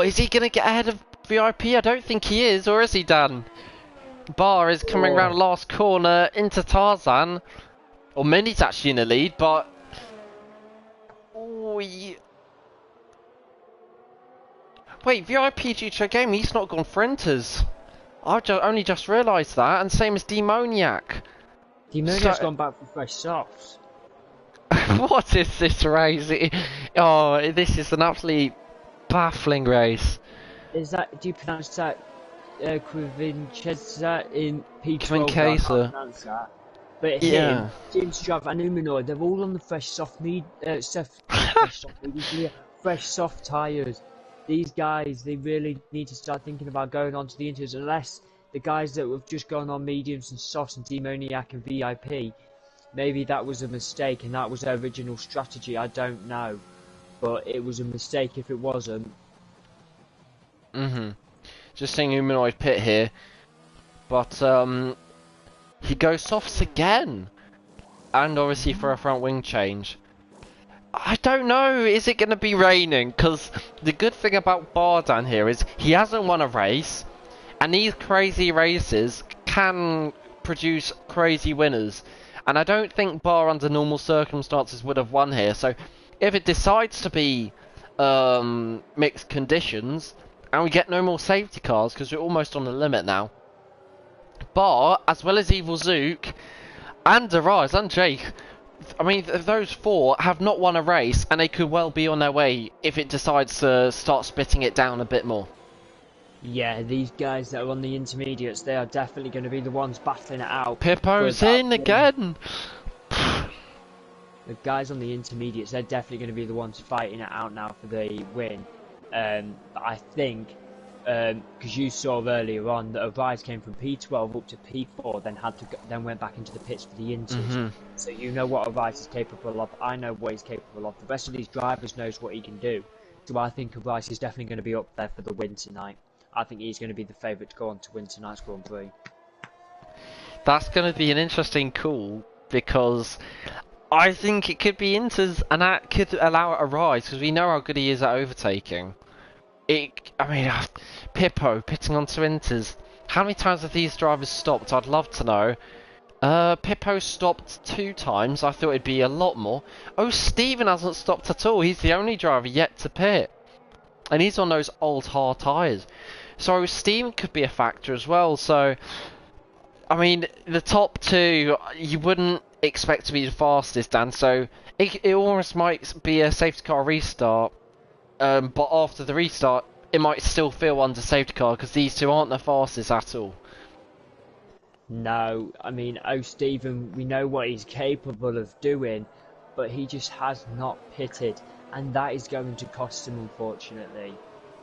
is he gonna get ahead of VIP? I don't think he is, or is he, Dan? Bar is coming around last corner into Tarzan, or Mini's actually in the lead, but wait, VIP GTA Game, he's not gone for Inters. I only just realised that, and same as Demoniac. Demoniac's gone back for fresh softs. What is this race? This is an absolutely baffling race. Is that, do you pronounce that Quivinceza in P12? Quivinceza. I can't pronounce that. But him, James Strav and Uminoid, they're all on the fresh soft tyres. These guys, they really need to start thinking about going on to the inters, unless the guys that have just gone on mediums and softs and Demoniac and VIP, maybe that was a mistake and that was their original strategy, I don't know. But it was a mistake if it wasn't. Just seeing Uminoid pit here. But, he goes softs again. And obviously for a front wing change. I don't know, is it going to be raining? Because the good thing about Bardan here is he hasn't won a race, and these crazy races can produce crazy winners. And I don't think Bar under normal circumstances would have won here. So if it decides to be mixed conditions, and we get no more safety cars because we're almost on the limit now, Bar, as well as Evil Zook, and Arise, and Jake, I mean, those four have not won a race, and they could well be on their way if it decides to start spitting it down a bit more. Yeah, these guys that are on the intermediates, they are definitely going to be the ones battling it out. Pippo's in again! The guys on the intermediates, they're definitely going to be the ones fighting it out now for the win. But I think, because you saw earlier on that Arise came from P12 up to P4, then went back into the pits for the inters. So you know what Arise is capable of. I know what he's capable of. The rest of these drivers knows what he can do. So I think Arise is definitely going to be up there for the win tonight. I think he's going to be the favourite to go on to win tonight's Grand Prix. That's going to be an interesting call, because I think it could be Inters, and that could allow it a rise, because we know how good he is at overtaking. Pippo pitting onto Inters. How many times have these drivers stopped? I'd love to know. Pippo stopped 2 times. I thought it'd be a lot more. Steven hasn't stopped at all. He's the only driver yet to pit. And he's on those old hard tyres. So Steven could be a factor as well. So, I mean, the top 2, you wouldn't expect to be the fastest, Dan. So, it almost might be a safety car restart. But after the restart, it might still feel under safety car, because these 2 aren't the fastest at all. No, I mean, Steven, we know what he's capable of doing, but he just has not pitted, and that is going to cost him, unfortunately.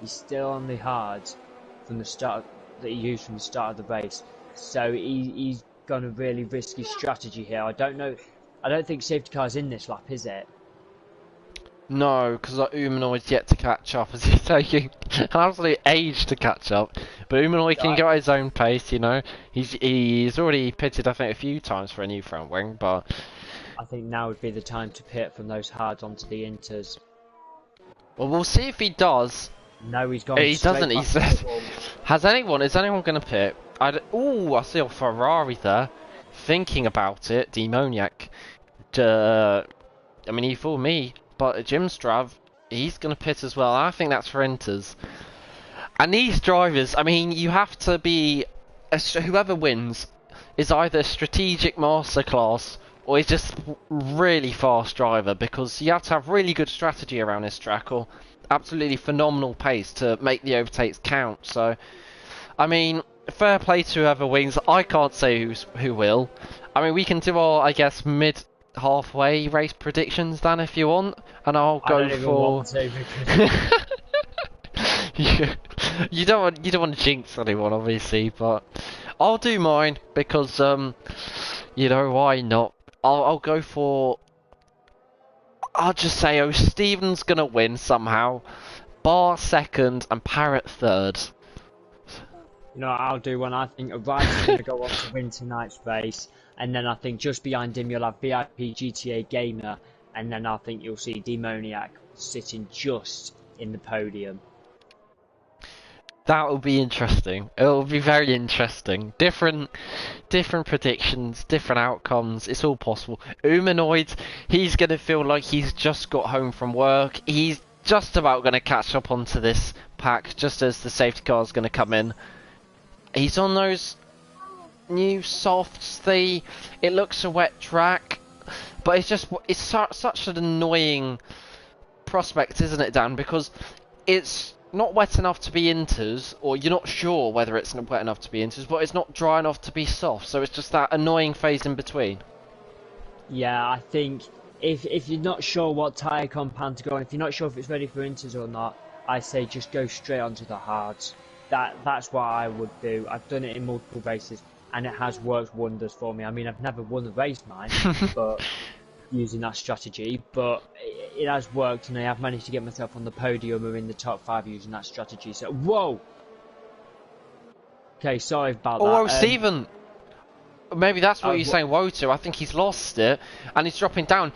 He's still on the hards from the start that he used from the start of the race, so he's going to really risk his strategy here. I don't think safety car's in this lap, is it? No, because Umanoid's yet to catch up, as he's taking an absolute age to catch up. But Umanoid can go at his own pace, you know. He's already pitted, I think, a few times for a new front wing, but I think now would be the time to pit from those hards onto the inters. Well, we'll see if he does. No, he's gone. He doesn't. He said, Is anyone going to pit? I see a Ferrari there. Thinking about it, Demoniac. I mean, he fooled me. But Jim Strav, he's going to pit as well. I think that's for Inters. And these drivers, I mean, you have to be whoever wins is either a strategic masterclass or he's just really fast driver, because you have to have really good strategy around this track or absolutely phenomenal pace to make the overtakes count. So, I mean, fair play to whoever wins. I can't say who will. I mean, we can do our, I guess, halfway race predictions, Dan, if you want, and I'll go I don't even want to because you don't want to jinx anyone, obviously, but I'll do mine because you know, why not? I'll go for. I'll just say, oh, Stephen's gonna win somehow. Bar second and Parrot third. You know, I'll do one. I think Rice is going to go on to win tonight's race, and then I think just behind him you'll have VIP GTA Gamer, and then I think you'll see Demoniac sitting just in the podium. That will be interesting. It will be very interesting. Different predictions, different outcomes. It's all possible. Humanoid, he's going to feel like he's just got home from work. He's just about going to catch up onto this pack just as the safety car is going to come in. He's on those new softs. It looks a wet track, but it's such an annoying prospect, isn't it, Dan? Because it's not wet enough to be inters, or you're not sure whether it's not wet enough to be inters, but it's not dry enough to be soft. So it's just that annoying phase in between. Yeah, I think if you're not sure what tyre compound to go on, if you're not sure if it's ready for inters or not, I say just go straight onto the hards. That's what I would do. I've done it in multiple races, and it has worked wonders for me. I mean, I've never won a race, mine, but using that strategy, but it has worked, and I have managed to get myself on the podium or in the top 5 using that strategy. So, whoa! Okay, sorry about that. Oh, Stephen! Maybe that's what you're saying, woe to. I think he's lost it, and he's dropping down.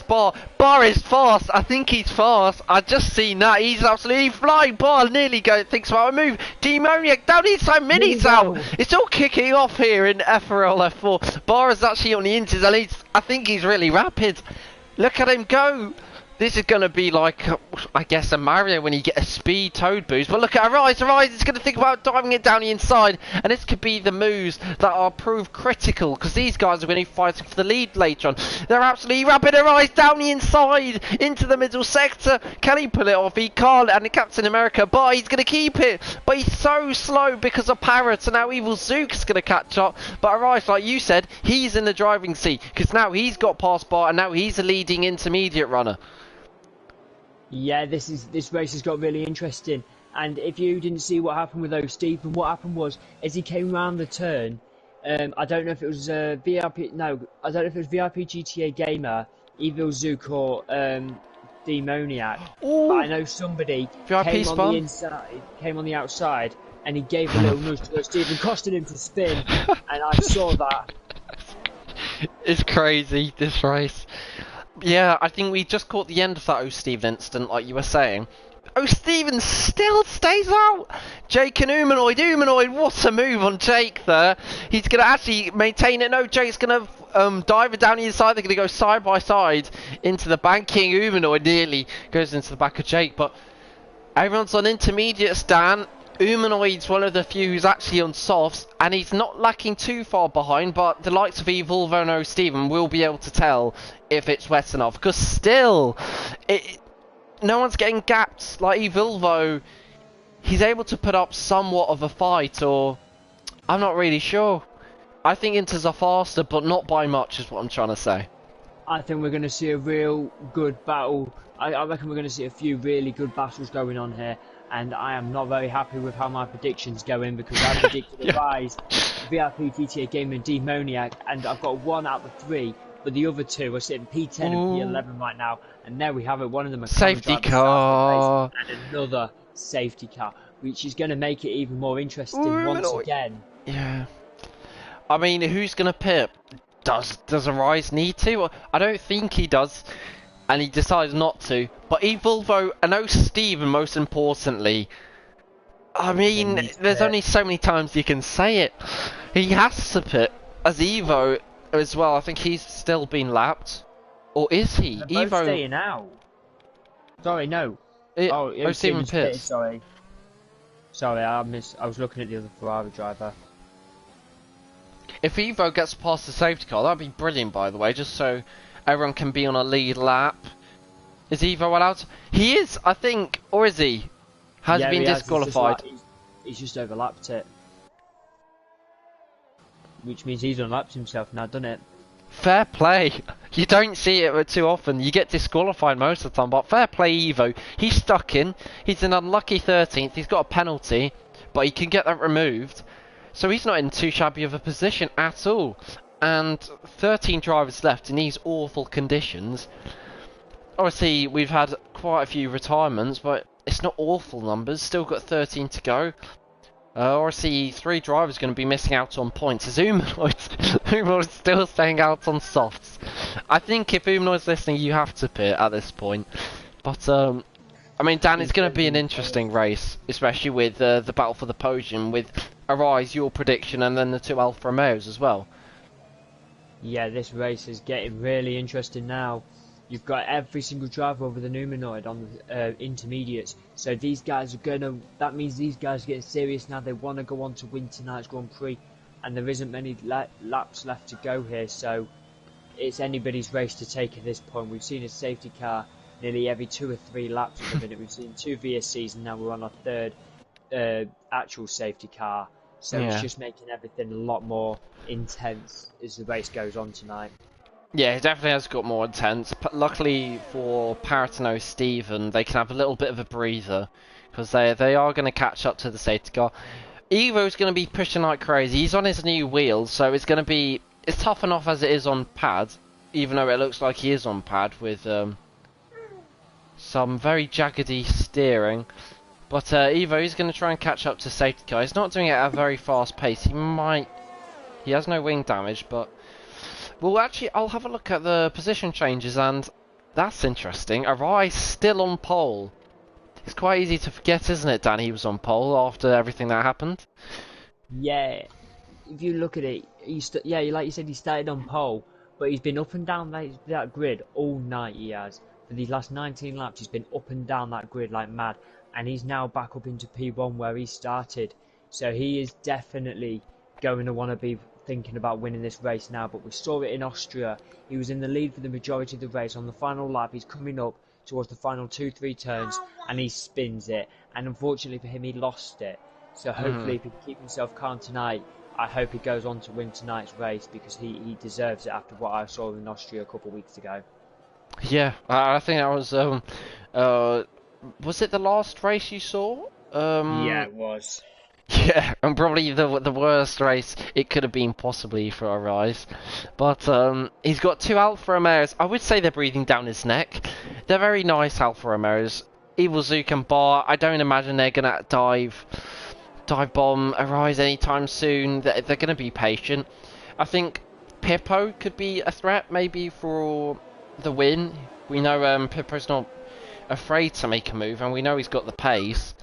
Bar is fast. I think he's fast. I just seen that. He's absolutely flying. Bar nearly thinks about a move. Demoniac down inside Minis out. It's all kicking off here in FRL F4. Bar is actually on the inters, and I think he's really rapid. Look at him go. This is going to be like, I guess, a Mario when you get a speed toad boost. But look at Arise. Arise is going to think about diving it down the inside. And this could be the moves that are proved critical, because these guys are going to be fighting for the lead later on. They're absolutely rapid. Arise down the inside into the middle sector. Can he pull it off? He can't. And the Captain America, but he's going to keep it. But he's so slow because of Parrot. And now Evil Zook is going to catch up. But Arise, like you said, he's in the driving seat, because now he's got past Bar, and now he's a leading intermediate runner. Yeah, this race has got really interesting. And if you didn't see what happened with Stephen, what happened was, as he came round the turn, I don't know if it was VIP. No, I don't know if it was VIP GTA Gamer, Evil Zook, or Demoniac. Ooh. But I know somebody VIP came on the inside, came on the outside, and he gave a little nudge to Stephen, costing him to spin. And I saw that. It's crazy, this race. Yeah, I think we just caught the end of that O'Steven incident, like you were saying. O'Steven still stays out! Jake and Humanoid, what a move on Jake there. He's going to actually maintain it. No, Jake's going to dive it down the inside. They're going to go side by side into the banking. Humanoid nearly goes into the back of Jake, but everyone's on intermediate stand. Humanoid's one of the few who's actually on softs, and he's not lacking too far behind, but the likes of Evolvo and O'Steven will be able to tell if it's wet enough, because still, no one's getting gapped. Like Evolvo, he's able to put up somewhat of a fight, or I'm not really sure. I think Inters are faster, but not by much is what I'm trying to say. I think we're going to see a real good battle. I reckon we're going to see a few really good battles going on here. And I am not very happy with how my predictions go in, because I predicted a rise, VIP GTA Gamer and Demoniac, and I've got 1 out of 3, but the other 2 are sitting P10 and P11 right now, and there we have it. One of them a safety car and another safety car, which is going to make it even more interesting once again. Yeah, I mean, who's going to pit? Does Arise need to? I don't think he does. And he decides not to. But Evolvo and O'Steven, most importantly, I mean, there's only so many times you can say it. He has to pit as Evo as well. I think he's still been lapped. Or is he? They're both staying out. Sorry, no. O'Steven pits. Sorry, I was looking at the other Ferrari driver. If Evo gets past the safety car, that'd be brilliant, by the way, just so everyone can be on a lead lap. Is Evo allowed to? He is, I think, or is he? Has he been disqualified? He's just overlapped it. Which means he's unlapped himself now, doesn't it? Fair play. You don't see it too often. You get disqualified most of the time, but fair play Evo. He's stuck in. He's an unlucky 13th. He's got a penalty, but he can get that removed. So he's not in too shabby of a position at all. And 13 drivers left in these awful conditions. Obviously, we've had quite a few retirements, but it's not awful numbers. Still got 13 to go. Obviously, 3 drivers going to be missing out on points. Is Umanoid's still staying out on softs? I think if Umanoid's listening, you have to pit at this point. But, I mean, Dan, it's going to be an interesting race, especially with the battle for the podium, with Arise, your prediction, and then the 2 Alfa Romeos as well. Yeah, this race is getting really interesting now. You've got every single driver over the Numanoid on the intermediates. So these guys are that means these guys are getting serious now. They want to go on to win tonight's Grand Prix. And there isn't many laps left to go here. So it's anybody's race to take at this point. We've seen a safety car nearly every 2 or 3 laps at the minute. We've seen 2 VSCs and now we're on our 3rd actual safety car. So It's just making everything a lot more intense as the race goes on tonight. Yeah, it definitely has got more intense. But luckily for Paratino Steven, they can have a little bit of a breather because they are going to catch up to the safety car. Evo's going to be pushing like crazy. He's on his new wheels, so it's tough enough as it is on pad, even though it looks like he is on pad with some very jaggedy steering. But Evo is going to try and catch up to safety car. He's not doing it at a very fast pace. He has no wing damage, but. Well, actually, I'll have a look at the position changes, and that's interesting. Arise still on pole. It's quite easy to forget, isn't it, Dan? He was on pole after everything that happened. Yeah, if you look at it, like you said, he started on pole, but he's been up and down that grid all night. He has for these last 19 laps. He's been up and down that grid like mad, and he's now back up into P1 where he started. So he is definitely going to want to be thinking about winning this race now, but we saw it in Austria. He was in the lead for the majority of the race. On the final lap, he's coming up towards the final 2-3 turns and he spins it, and unfortunately for him, he lost it. So hopefully if he can keep himself calm tonight, I hope he goes on to win tonight's race, because he deserves it after what I saw in Austria a couple of weeks ago. Yeah, I think that was it the last race you saw? Yeah, it was. Yeah, and probably the worst race it could have been possibly for Arise. But he's got 2 Alfa Romeos. I would say they're breathing down his neck. They're very nice Alfa Romeos. Evil Zook and Bar, I don't imagine they're going to dive bomb Arise anytime soon. They're going to be patient. I think Pippo could be a threat maybe for the win. We know Pippo's not afraid to make a move, and we know he's got the pace.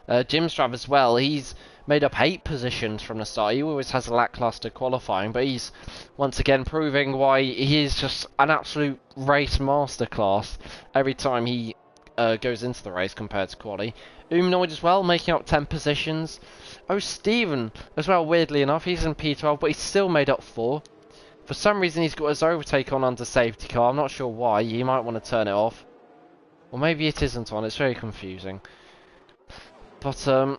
Jimstrap as well, he's made up 8 positions from the start. He always has a lackluster qualifying, but he's once again proving why he is just an absolute race masterclass every time he goes into the race compared to quali. Umanoid as well, making up 10 positions. Oh, Steven as well, weirdly enough, he's in P12, but he's still made up 4. For some reason he's got his overtake on under safety car. I'm not sure why. You might want to turn it off. Or maybe it isn't on. It's very confusing. But,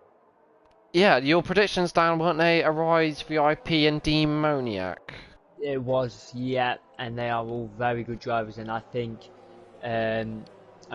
yeah, your predictions, Dan, weren't they? Arise, VIP, and Demoniac. It was, yeah, and they are all very good drivers, and I think, I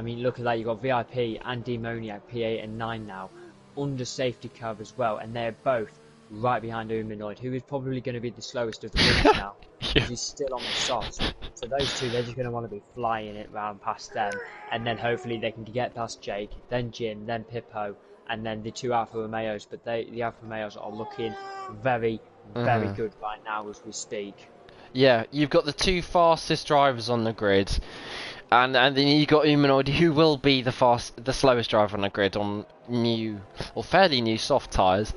mean, look at that, you've got VIP and Demoniac, P8 and 9 now, under safety car as well, and they're both right behind Umanoid, who is probably going to be the slowest of the group now, because he's still on the softs. So those two, they're just going to want to be flying it round past them, and then hopefully they can get past Jake, then Jim, then Pippo, and then the 2 Alfa Romeos, but the Alfa Romeos are looking very, very good right now as we speak. Yeah, you've got the 2 fastest drivers on the grid, and then you've got Umanoid, who will be the slowest driver on the grid on fairly new soft tyres.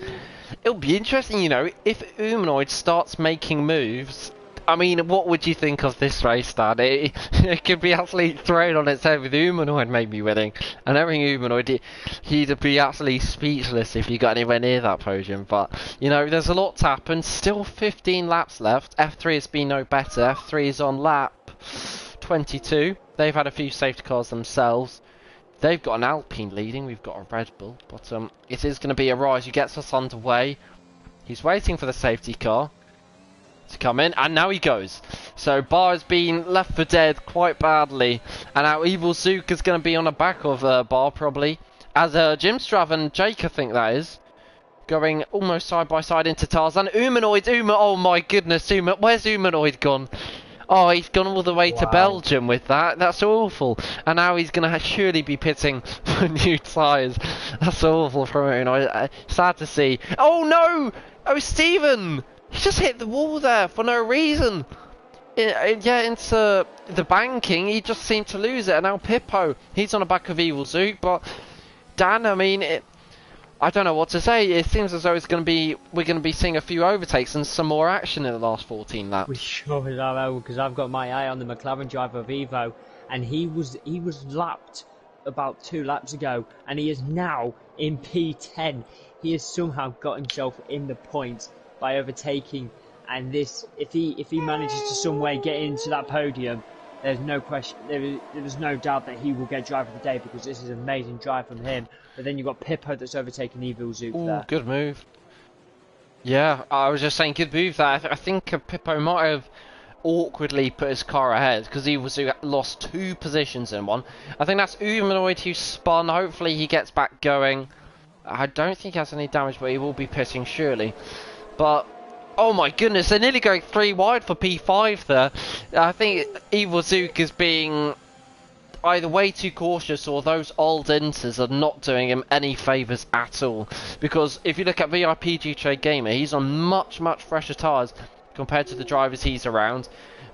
It'll be interesting, you know, if Umanoid starts making moves. I mean, what would you think of this race, Dan? It could be absolutely thrown on its head with Humanoid maybe winning. And every Humanoid, he'd be absolutely speechless if he got anywhere near that podium. But, you know, there's a lot to happen. Still 15 laps left. F3 has been no better. F3 is on lap 22. They've had a few safety cars themselves. They've got an Alpine leading. We've got a Red Bull. But it is going to be a rise who gets us underway. He's waiting for the safety car to come in, and now he goes. So Bar's been left for dead quite badly, and now Evil Zook is going to be on the back of Bar probably, as Jim Strav and Jake, I think that is, going almost side by side into Tarzan. Oh my goodness, where's Humanoid gone? Oh, he's gone all the way to Belgium with that. That's awful. And now he's going to surely be pitting for new tyres. That's awful from Humanoid. Sad to see. Oh no! Oh, Stephen! He just hit the wall there for no reason. Yeah, into the banking. He just seemed to lose it. And now Pippo, he's on the back of Evil Zook. But Dan, I mean, I don't know what to say. It seems as though we're going to be seeing a few overtakes and some more action in the last 14 laps. We sure are, because I've got my eye on the McLaren driver of Evo, and he was lapped about 2 laps ago, and he is now in P10. He has somehow got himself in the points by overtaking, and this, if he manages to some way get into that podium, there's no question, there's no doubt that he will get driver of the day, because this is an amazing drive from him. But then you've got Pippo that's overtaken Evil Zook there. Good move. Yeah, I was just saying, good move there. I think Pippo might have awkwardly put his car ahead, because Evil Zook lost 2 positions in one. I think that's Humanoid who spun. Hopefully he gets back going. I don't think he has any damage, but he will be pitting surely. But, oh my goodness, they're nearly going 3 wide for P5 there. I think Evil Zook is being either way too cautious, or those old inters are not doing him any favours at all. Because if you look at VIP G-Trade Gamer, he's on much fresher tyres compared to the drivers he's around.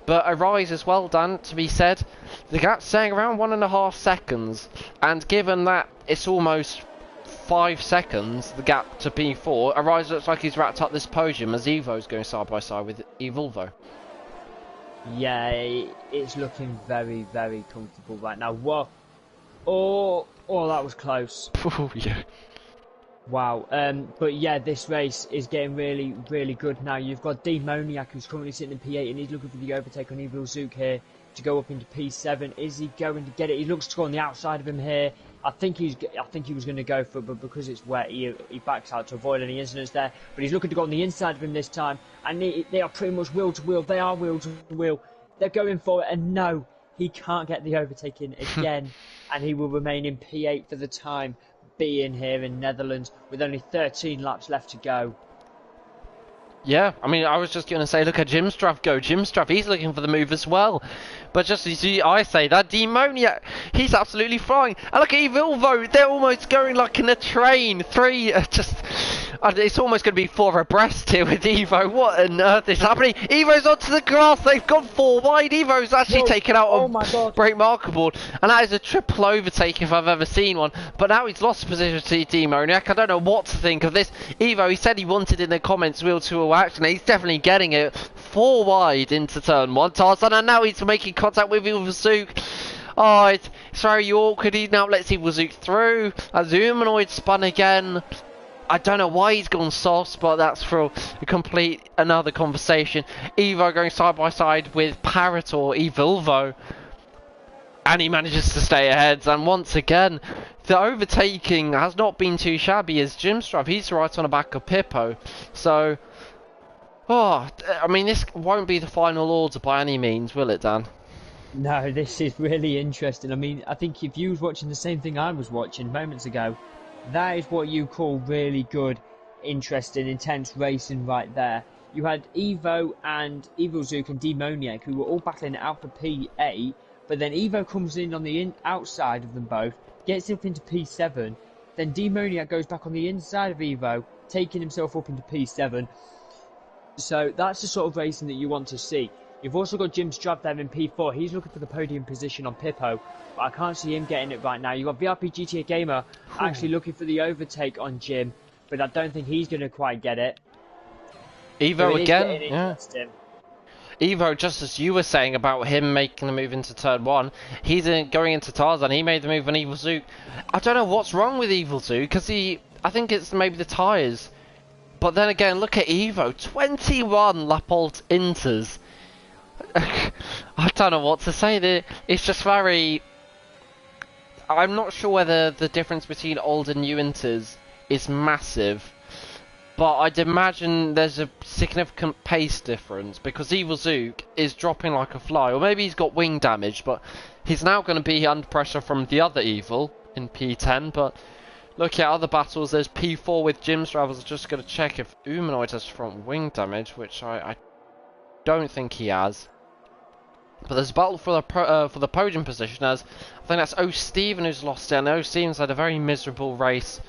But a rise as well, Dan, to be said. The gap's saying around 1.5 seconds, and given that it's almost 5 seconds, the gap to P4, Arise looks like he's wrapped up this podium as Evo's going side by side with Evolvo. Yeah, it's looking very comfortable right now. Whoa! Oh, that was close. Oh, yeah. Wow. But yeah, this race is getting really good now. You've got Demoniac, who's currently sitting in P8, and he's looking for the overtake on Evil Zook here to go up into P7. Is he going to get it? He looks to go on the outside of him here. I think he was going to go for it, but because it's wet, he backs out to avoid any incidents there. But he's looking to go on the inside of him this time, and they are pretty much wheel to wheel. They are wheel to wheel. They're going for it, and no, he can't get the overtake in again, and he will remain in P8 for the time being here in Netherlands with only 13 laps left to go. Yeah, I mean, I was just going to say, look at Jim Straff go. Jim Straff, he's looking for the move as well. But just as I say, that Demoniac, he's absolutely flying. And look at Evilvo, they're almost going like in a train. It's almost going to be 4 abreast here with Evo. What on earth is happening? Evo's onto the grass, they've gone 4 wide. Evo's actually taken out on Break Marker Board. And that is a triple overtake if I've ever seen one. But now he's lost position to Demoniac. I don't know what to think of this. Evo, he said he wanted in the comments wheel to wheel action. He's definitely getting it. 4 wide into turn 1. Tarzan, and now he's making contact with Evil Zook. Oh, it's very awkward. He now lets Evil Zook through. As Humanoid spun again. I don't know why he's gone soft, but that's for a complete another conversation. Evo going side by side with Parrot or Evilvo. And he manages to stay ahead. And once again, the overtaking has not been too shabby as Jim Straff. He's right on the back of Pippo. So, I mean, this won't be the final order by any means, will it, Dan? No, this is really interesting. I mean, I think if you was watching the same thing I was watching moments ago, that is what you call really good, interesting, intense racing right there. You had Evo and Evil Zook and Demoniac, who were all battling it out for P8, but then Evo comes in on the outside of them both, gets up into P7, then Demoniac goes back on the inside of Evo, taking himself up into P7. So that's the sort of racing that you want to see. You've also got Jim Strav there in P4. He's looking for the podium position on Pippo, but I can't see him getting it right now. You've got VIP GTA Gamer actually looking for the overtake on Jim, but I don't think he's going to quite get it. Evo again? Yeah. Evo, just as you were saying about him making the move into turn 1, he's going into Tarzan, he made the move on Evil Zook. I don't know what's wrong with Evil Zook, because I think it's maybe the tyres. But then again, look at Evo, 21 Lapolt inters. I don't know what to say there. It's just very... I'm not sure whether the difference between old and new inters is massive. But I'd imagine there's a significant pace difference because Evil Zook is dropping like a fly. Or maybe he's got wing damage, but he's now going to be under pressure from the other Evil in P10. But look at other battles. There's P4 with Jimstrav. I was just going to check if Humanoid has front wing damage, which I don't think he has. But there's a battle for the podium position, as I think that's O Steven who's lost it. And O Steven's had a very miserable race.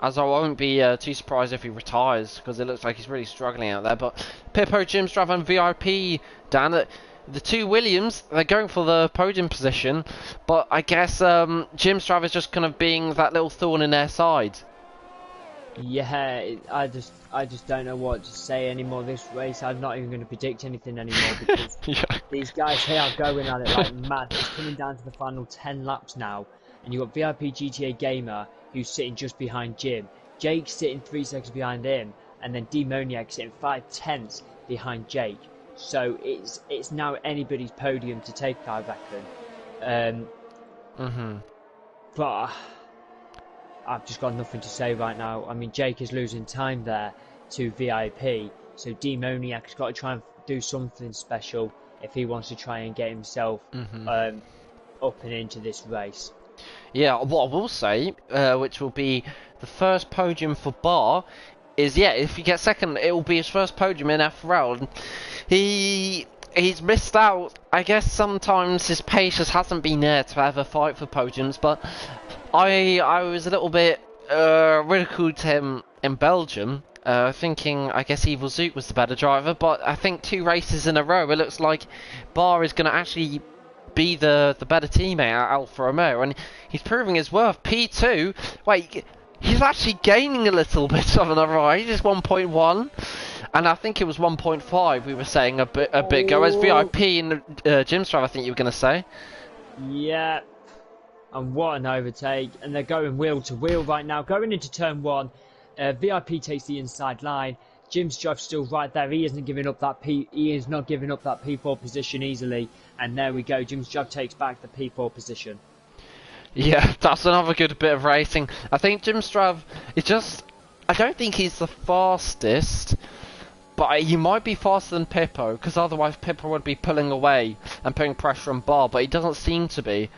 As I won't be too surprised if he retires, because it looks like he's really struggling out there. But Pippo, Jimstrav and VIP, Dan, the two Williams, they're going for the podium position. But I guess Jimstrav is just kind of being that little thorn in their side. Yeah, I just don't know what to say anymore this race. I'm not even going to predict anything anymore because Yeah. these guys here are going at it like mad. It's coming down to the final 10 laps now. And you've got VIP GTA Gamer, who's sitting just behind Jim. Jake's sitting 3 seconds behind him, and then Demoniac sitting 5/10 behind Jake. So it's now anybody's podium to take, I reckon. But I've just got nothing to say right now. I mean, Jake is losing time there to VIP, so Demoniac's got to try and do something special if he wants to try and get himself up and into this race. Yeah, what I will say, which will be the first podium for Bar, is if he gets second, it will be his first podium in FRL. He's missed out. I guess sometimes his pace just hasn't been there to ever fight for podiums, but I was a little bit ridiculed to him in Belgium, thinking I guess Evil Zook was the better driver, but I think 2 races in a row, it looks like Bar is going to actually be the better teammate at Alfa Romeo, and he's proving his worth. P2, wait, he's actually gaining a little bit on the right. He's 1.1, and I think it was 1.5 we were saying a bit ago, as VIP in Jimstrav, I think you were going to say. Yeah, and what an overtake, and they're going wheel to wheel right now, going into turn 1. VIP takes the inside line. Jimstrav's still right there. He isn't giving up that He is not giving up that P4 position easily. And there we go. Jimstrav takes back the P4 position. Yeah, that's another good bit of racing. I think Jimstrav is just... I don't think he's the fastest, but he might be faster than Pippo, because otherwise Pippo would be pulling away and putting pressure on Bar, but he doesn't seem to be.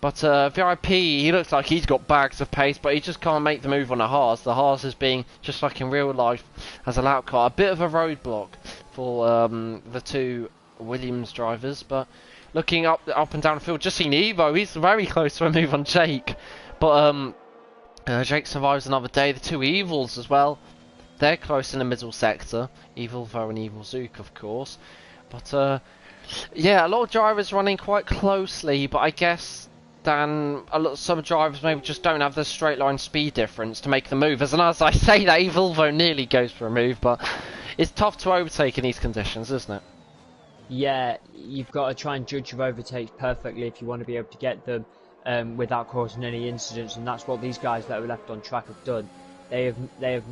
But VIP, he looks like he's got bags of pace, but he just can't make the move on a Haas. The Haas is being, just like in real life, as a lap car, a bit of a roadblock for the 2 Williams drivers. But looking up and down the field, just seen Evo, he's very close to a move on Jake. But Jake survives another day. The 2 Evils as well, they're close in the middle sector. Evil Vo and Evil Zook, of course. But yeah, a lot of drivers running quite closely, but I guess... Dan, some drivers maybe just don't have the straight line speed difference to make the move. As I say that, Evilvo nearly goes for a move, but it's tough to overtake in these conditions, isn't it? Yeah, you've got to try and judge your overtakes perfectly if you want to be able to get them without causing any incidents, and that's what these guys that were left on track have done. They have.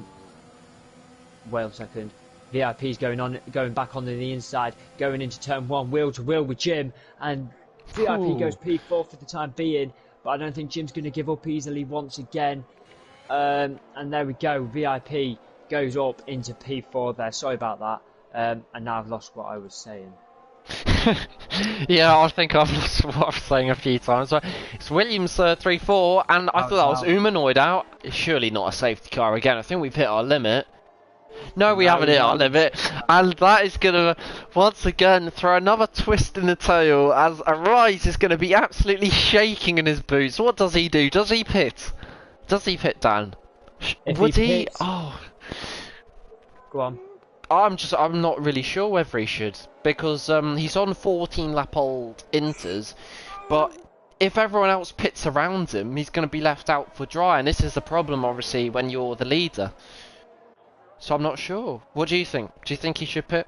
Wait a second. VIP's going back onto the inside, going into turn 1, wheel to wheel with Jim, and VIP goes P4 for the time being, but I don't think Jim's going to give up easily once again. And there we go, VIP goes up into P4 there. Sorry about that. And now I've lost what I was saying. Yeah, I think I've lost what I was saying a few times. So it's Williams 3-4, and I thought that was Humanoid out. It's surely not a safety car again. I think we've hit our limit. No, we haven't hit our limit, and that is going to once again throw another twist in the tail, as Arise is going to be absolutely shaking in his boots. What does he do? Does he pit? Does he pit, Dan? Would he? Pits, oh, go on. I'm not really sure whether he should, because he's on 14 lap old inters, but if everyone else pits around him, he's going to be left out for dry, and this is the problem, obviously, when you're the leader. So I'm not sure. What do you think? Do you think he should pit?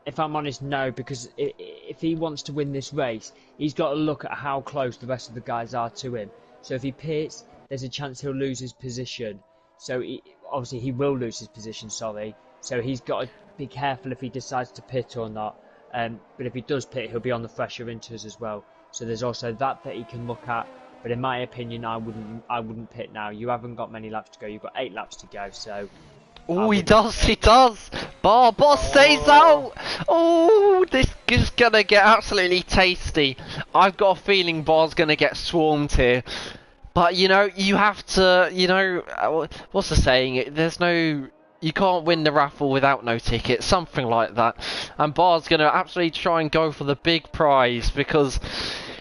If I'm honest, no, because if he wants to win this race, he's got to look at how close the rest of the guys are to him. So if he pits, there's a chance he'll lose his position. So obviously he will lose his position, sorry. So he's got to be careful if he decides to pit or not. But if he does pit, he'll be on the fresher inters as well. So there's also that he can look at. But in my opinion, I wouldn't pit now. You haven't got many laps to go. You've got 8 laps to go, so. Oh, he does! Bar stays out! Oh, this is gonna get absolutely tasty. I've got a feeling Bar's gonna get swarmed here. But, you know, you have to, you know, what's the saying? There's no, you can't win the raffle without no ticket, something like that. And Bar's gonna absolutely try and go for the big prize because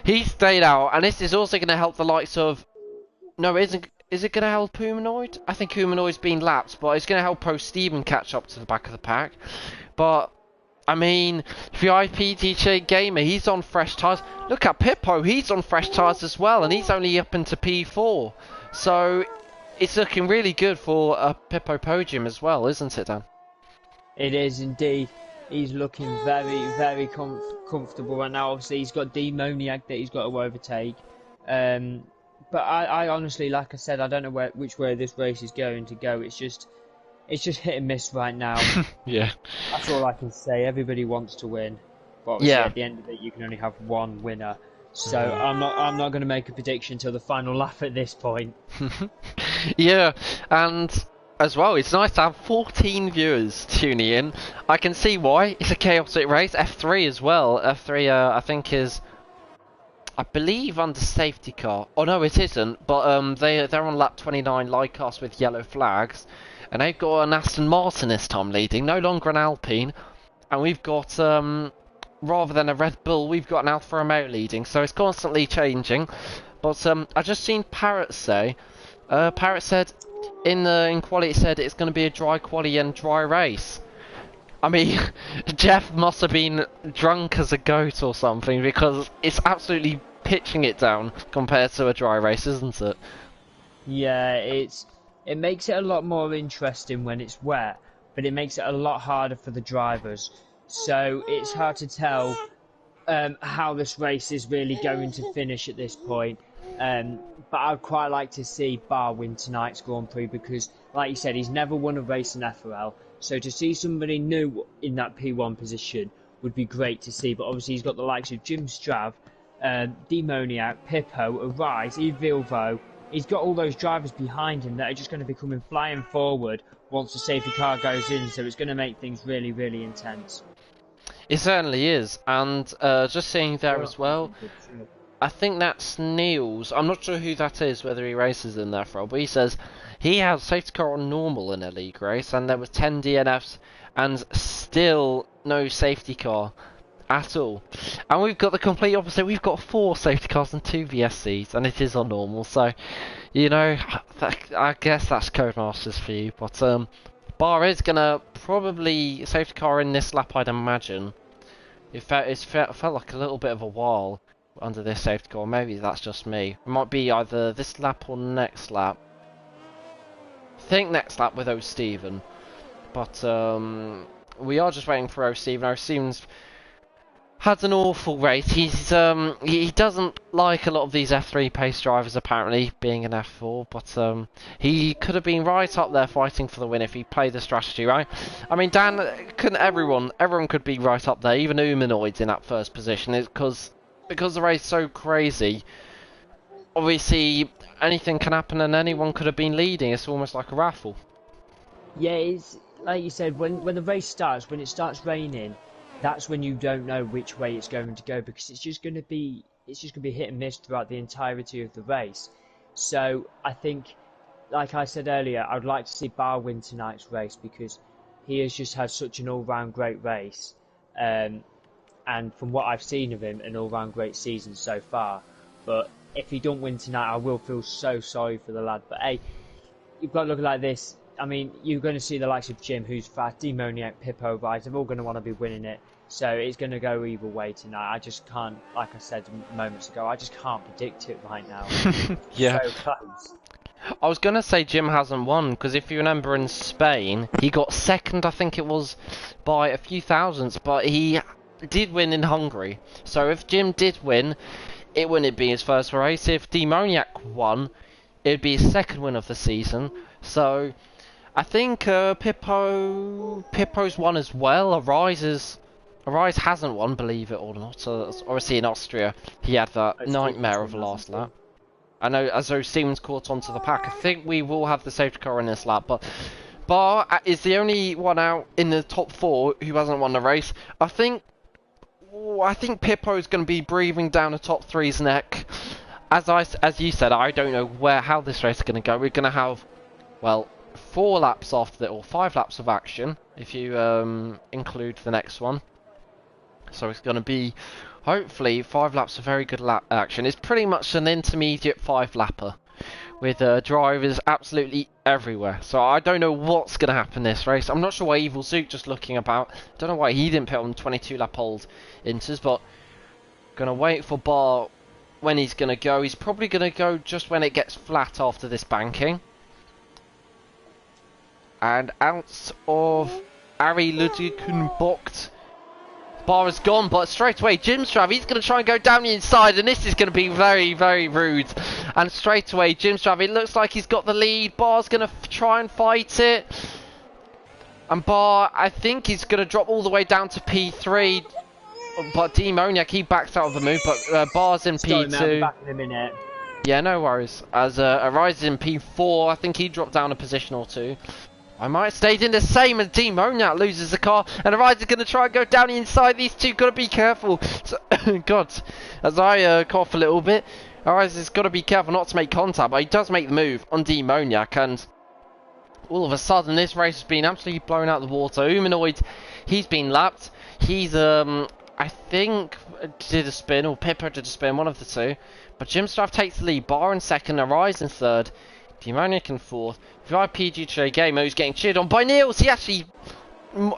he stayed out. And this is also gonna help the likes of, no, it isn't. Is it going to help Humanoid? I think Humanoid's been lapped, but it's going to help Pro Steven catch up to the back of the pack. But, I mean, VIP DJ Gamer, he's on fresh tyres. Look at Pippo, he's on fresh tyres as well, and he's only up into P4. So, it's looking really good for a Pippo podium as well, isn't it, Dan? It is indeed. He's looking very, very comfortable right now. Obviously, he's got Demoniac that he's got to overtake. But I honestly, like I said, I don't know which way this race is going to go. It's just hit and miss right now. Yeah. That's all I can say. Everybody wants to win, but obviously Yeah. at the end of it, you can only have one winner. So I'm not going to make a prediction until the final lap at this point. Yeah, and as well, it's nice to have 14 viewers tuning in. I can see why. It's a chaotic race. F3 as well. F3, I think is, I believe, under safety car. Oh no, it isn't. But they're on lap 29 like us with yellow flags, and they've got an Aston Martin this time leading, no longer an Alpine, and we've got rather than a Red Bull, we've got an Alfa Romeo leading. So it's constantly changing. But I just seen Parrot say. Parrot said in quali, it said it's going to be a dry quali and dry race. I mean, Jeff must have been drunk as a goat or something, because it's absolutely pitching it down compared to a dry race, isn't it? Yeah, it makes it a lot more interesting when it's wet, but it makes it a lot harder for the drivers. So it's hard to tell how this race is really going to finish at this point. But I'd quite like to see Bar win tonight's Grand Prix because, like you said, he's never won a race in FRL. So to see somebody new in that P1 position would be great to see. But obviously he's got the likes of Jim Strav, Demoniac, Pippo, Arise, Evilvo. He's got all those drivers behind him that are just going to be coming flying forward once the safety car goes in. So it's going to make things really, really intense. It certainly is. And just seeing there as well, I think that's Niels. I'm not sure who that is, whether he races in there for, but he says he has safety car on normal in a league race, and there was 10 DNFs, and still no safety car at all. And we've got the complete opposite. We've got 4 safety cars and 2 VSCs, and it is on normal. So, you know, I guess that's Codemasters for you. But Bar is gonna probably safety car in this lap, I'd imagine. It felt like a little bit of a while under this safety car. Maybe that's just me. It might be either this lap or next lap. I think next lap with O'Steven. But we are just waiting for O'Steven. O'Steven's had an awful race. He doesn't like a lot of these F3 pace drivers, apparently, being an F4, but he could have been right up there fighting for the win if he played the strategy right. I mean, Dan, couldn't everyone could be right up there, even Humanoids in that first position, because the race is so crazy. Obviously, anything can happen and anyone could have been leading. It's almost like a raffle. Yeah, it's like you said, when the race starts, when it starts raining, that's when you don't know which way it's going to go, because it's just going to be hit and miss throughout the entirety of the race. So I think, like I said earlier, I'd like to see Bar win tonight's race because he has just had such an all-round great race. And from what I've seen of him, an all-round great season so far. But if he don't win tonight, I will feel so sorry for the lad. But hey, you've got to look like this. I mean, you're going to see the likes of Jim, who's fast, Demoniac, Pippo, Rise. They're all going to want to be winning it. So it's going to go either way tonight. I just can't, like I said moments ago, I just can't predict it right now. Yeah. So close. I was gonna say Jim hasn't won because if you remember in Spain, he got second, I think it was, by a few thousandths, but he did win in Hungary. So if Jim did win, it wouldn't be his first race. If Demoniac won, it'd be his second win of the season. So I think Pippo's won as well. Arise hasn't won, believe it or not. Obviously in Austria, he had that nightmare of a last lap. I know, as though Stevens caught onto the pack. I think we will have the safety car in this lap, but Bar is the only one out in the top 4 who hasn't won the race. I think Pippo is going to be breathing down the top 3's neck. As you said, I don't know how this race is going to go. We're going to have, well, 4 laps after it, or 5 laps of action if you include the next one. So it's going to be, hopefully, 5 laps of very good lap action. It's pretty much an intermediate 5-lapper with drivers absolutely everywhere. So I don't know what's going to happen this race. I'm not sure why Evil Zook just looking about. Don't know why he didn't put on 22-lap old inters, but going to wait for Bar when he's going to go. He's probably going to go just when it gets flat after this banking. And out of Ari Ludwig-Bocht. Bar is gone, but straight away Jim's Trav, he's going to try and go down the inside, and this is going to be very, very rude. And straight away Jim's Trav, it looks like he's got the lead. Bar's going to try and fight it. And Bar, I think he's going to drop all the way down to P3. But Demoniac, he backs out of the move, but Bar's in P2. I'll be back in a minute. Yeah, no worries. As Arise in P4, I think he dropped down a position or 2. I might have stayed in the same as Demoniac loses the car, and Arise is going to try and go down the inside. These two got to be careful. So, God, as I cough a little bit, Arise has got to be careful not to make contact, but he does make the move on Demoniac, and all of a sudden this race has been absolutely blown out of the water. Humanoid, he's been lapped. He's, I think, did a spin, or Pippo did a spin, one of the two. But Jim Straff takes the lead, Bar in second, Arise in third. Demoniac in fourth. VIP GTA Gamer, who's getting cheered on by Niels. He actually,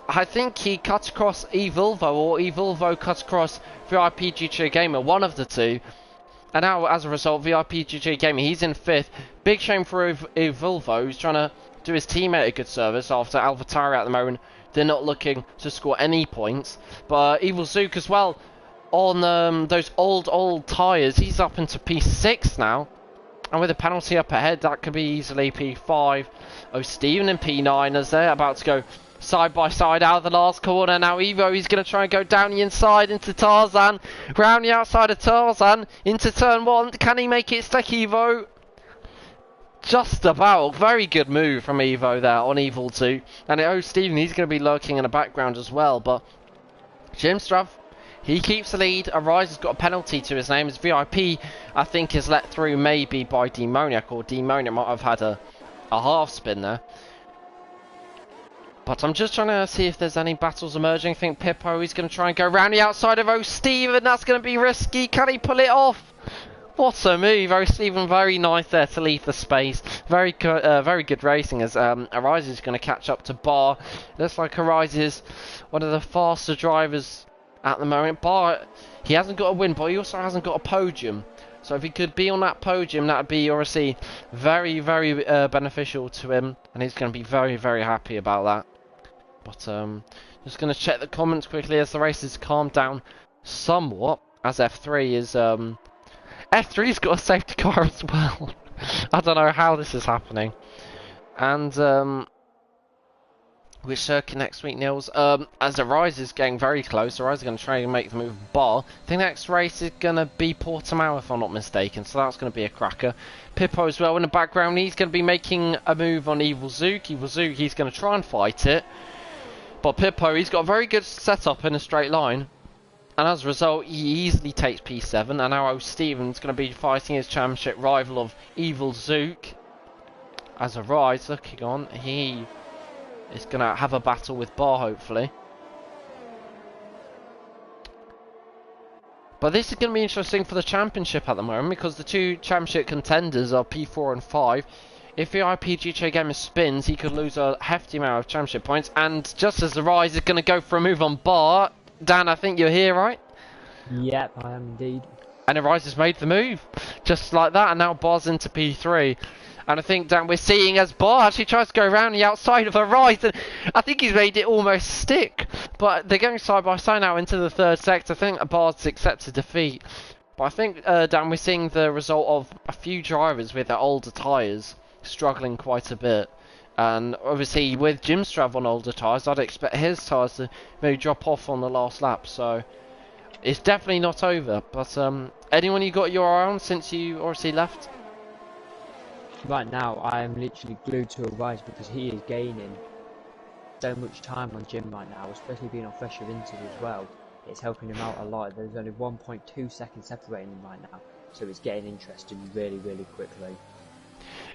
I think he cut across Evolvo, or Evolvo cut across VIP GTA Gamer, one of the two. And now, as a result, VIP GTA Gamer, he's in fifth. Big shame for Evolvo, who's trying to do his teammate a good service after AlphaTauri at the moment. They're not looking to score any points. But Evil Zook as well, on those old tyres, he's up into P6 now. And with a penalty up ahead, that could be easily P5. Oh, Steven in P9 as they're about to go side by side out of the last corner. Now Evo, he's going to try and go down the inside into Tarzan. Round the outside of Tarzan into turn 1. Can he make it stick, Evo? Just about. Very good move from Evo there on Evil 2. And oh, Steven, he's going to be lurking in the background as well. But Jim Strav, he keeps the lead. Arise has got a penalty to his name. His VIP, I think, is let through maybe by Demoniac, or Demoniac might have had a half spin there. But I'm just trying to see if there's any battles emerging. I think Pippo is going to try and go around the outside of O Steven. That's going to be risky. Can he pull it off? What a move. O Steven, very nice there to leave the space. Very good racing as Arise is going to catch up to Bar. Looks like Arise is one of the faster drivers at the moment. Bar, he hasn't got a win, but he also hasn't got a podium. So if he could be on that podium, that would be obviously very, very beneficial to him. And he's going to be very, very happy about that. But just going to check the comments quickly as the race has calmed down somewhat. As F3 is... F3's got a safety car as well. I don't know how this is happening. And... which circuit next week, Nils? As Arise is getting very close, Arise is going to try and make the move Bar. I think the next race is going to be Portimao, if I'm not mistaken, so that's going to be a cracker. Pippo as well in the background, he's going to be making a move on Evil Zook. Evil Zook, he's going to try and fight it. But Pippo, he's got a very good setup in a straight line. And as a result, he easily takes P7. And now Steven's going to be fighting his championship rival of Evil Zook. As Arise, looking on, he is going to have a battle with Bar, hopefully. But this is going to be interesting for the championship at the moment, because the two championship contenders are P4 and 5. If the IPGJ Gamer spins, he could lose a hefty amount of championship points. And just as the Rise is going to go for a move on Bar, Dan, I think you're here, right? Yep, I am indeed. And the Rise has made the move, just like that. And now Bar's into P3. And I think, Dan, we're seeing as Bar actually tries to go around the outside of a rise, and I think he's made it almost stick. But they're going side by side now into the third sector. I think Bar's accepted defeat. But I think, Dan, we're seeing the result of a few drivers with their older tyres struggling quite a bit. And obviously, with Jim Strav on older tyres, I'd expect his tyres to maybe drop off on the last lap. So it's definitely not over. But anyone you got your eye on since you obviously left? Right now, I am literally glued to a rise because he is gaining so much time on Jim right now, especially being on fresher into as well. It's helping him out a lot. There's only 1.2 seconds separating him right now, so it's getting interesting really, really quickly.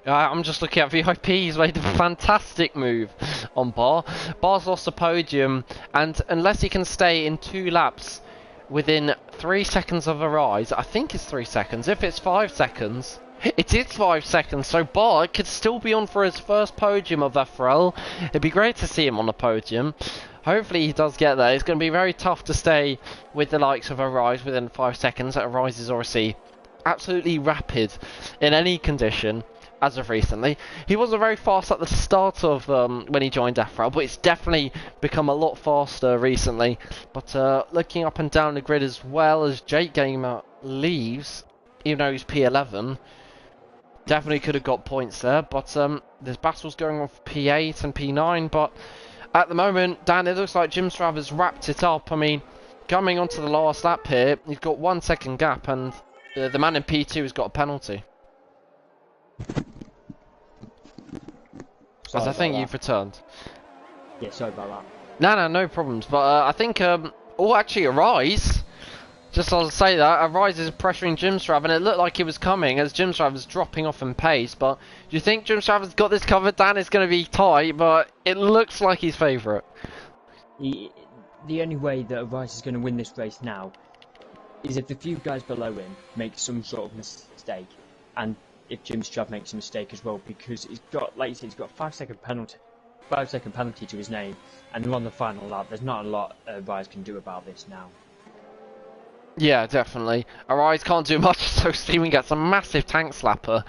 I'm just looking at VIP. He's made a fantastic move on Bar. Bar's lost a podium, and unless he can stay in 2 laps within 3 seconds of a rise, I think it's 3 seconds. If it's 5 seconds, it is 5 seconds. So Bar could still be on for his first podium of FRL. It'd be great to see him on the podium. Hopefully he does get there. It's going to be very tough to stay with the likes of a rise within 5 seconds. A rise is obviously absolutely rapid in any condition. As of recently, he wasn't very fast at the start of when he joined FRL, but it's definitely become a lot faster recently. But looking up and down the grid as well, as Jake Gamer leaves, even though he's P11, definitely could have got points there. But there's battles going on for P8 and P9, but at the moment, Dan, it looks like Jim Strav has wrapped it up. I mean, coming onto the last lap here, he's got 1 second gap, and the man in P2 has got a penalty. As I think you've returned. Yeah, sorry about that. No problems. But I think, actually, a rise. Just I'll say that a rise is pressuring Jim Strav, and it looked like he was coming as Jim Strav was dropping off in pace. But do you think Jim Strav has got this covered? Dan, it's going to be tight, but it looks like he's favourite. The only way that a rise is going to win this race now is if the few guys below him make some sort of mistake, and if Jim Strav makes a mistake as well, because he's got, like you said, he's got a 5 second penalty to his name, and they're on the final lap. There's not a lot Rise can do about this now. Yeah, definitely. Arise can't do much, so Steven gets a massive tank slapper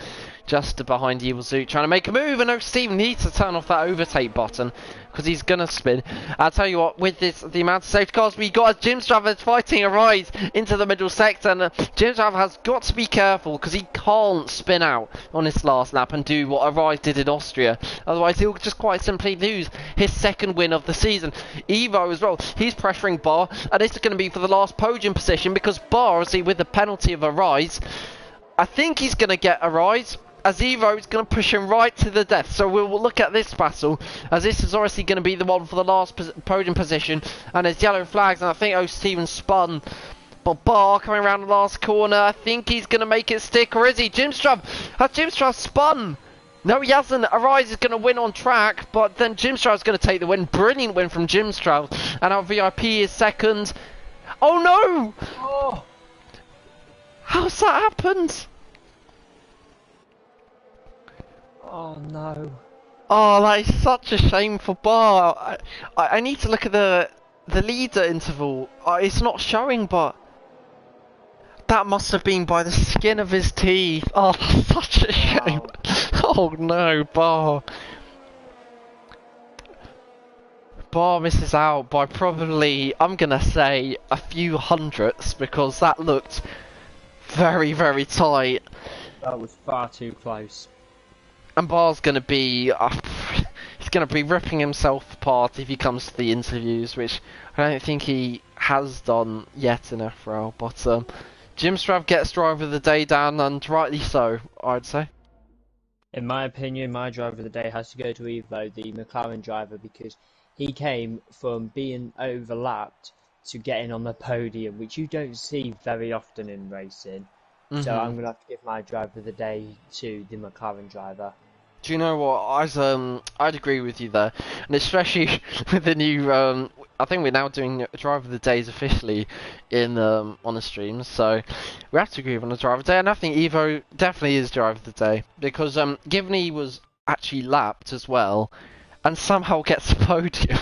just behind Evil Zoot, trying to make a move, and no, Steven needs to turn off that overtake button because he's gonna spin. I'll tell you what, with this, the amount of safety cars we got, as Jim Strav is fighting Arise into the middle sector, and Jim Strav has got to be careful because he can't spin out on this last lap and do what Arise did in Austria. Otherwise, he'll just quite simply lose his second win of the season. Evo as well, he's pressuring Bar, and this is going to be for the last podium position because Bar, obviously, with the penalty of Arise, I think he's going to get Arise, as Evo is going to push him right to the death. So we'll look at this battle, as this is obviously going to be the one for the last podium position, and there's yellow flags, and I think Steven spun, but Bar coming around the last corner, I think he's going to make it stick, or is he? Jim Strav, has Jim Strav spun? No, he hasn't. Arise is going to win on track, but then Jim Strav is going to take the win. Brilliant win from Jim Strav, and our VIP is second. Oh no! Oh. How's that happened? Oh no. Oh, that is such a shame for Bar. I need to look at the leader interval. It's not showing, but that must have been by the skin of his teeth. Oh, such a shame. Wow. Oh no, Bar. Bar misses out by probably, I'm gonna say, a few hundredths, because that looked very, very tight. That was far too close. And Bar's gonna be, he's gonna be ripping himself apart if he comes to the interviews, which I don't think he has done yet in FRL. But Jim Strav gets driver of the day down, and rightly so, I'd say. In my opinion, my driver of the day has to go to Evo, the McLaren driver, because he came from being overlapped to getting on the podium, which you don't see very often in racing. Mm-hmm. So I'm gonna have to give my driver of the day to the McLaren driver. Do you know what? I'd agree with you there, and especially with the new. I think we're now doing driver of the days officially in on the streams, so we have to agree on the driver of the day. And I think Evo definitely is driver of the day because given he was actually lapped as well, and somehow gets a podium.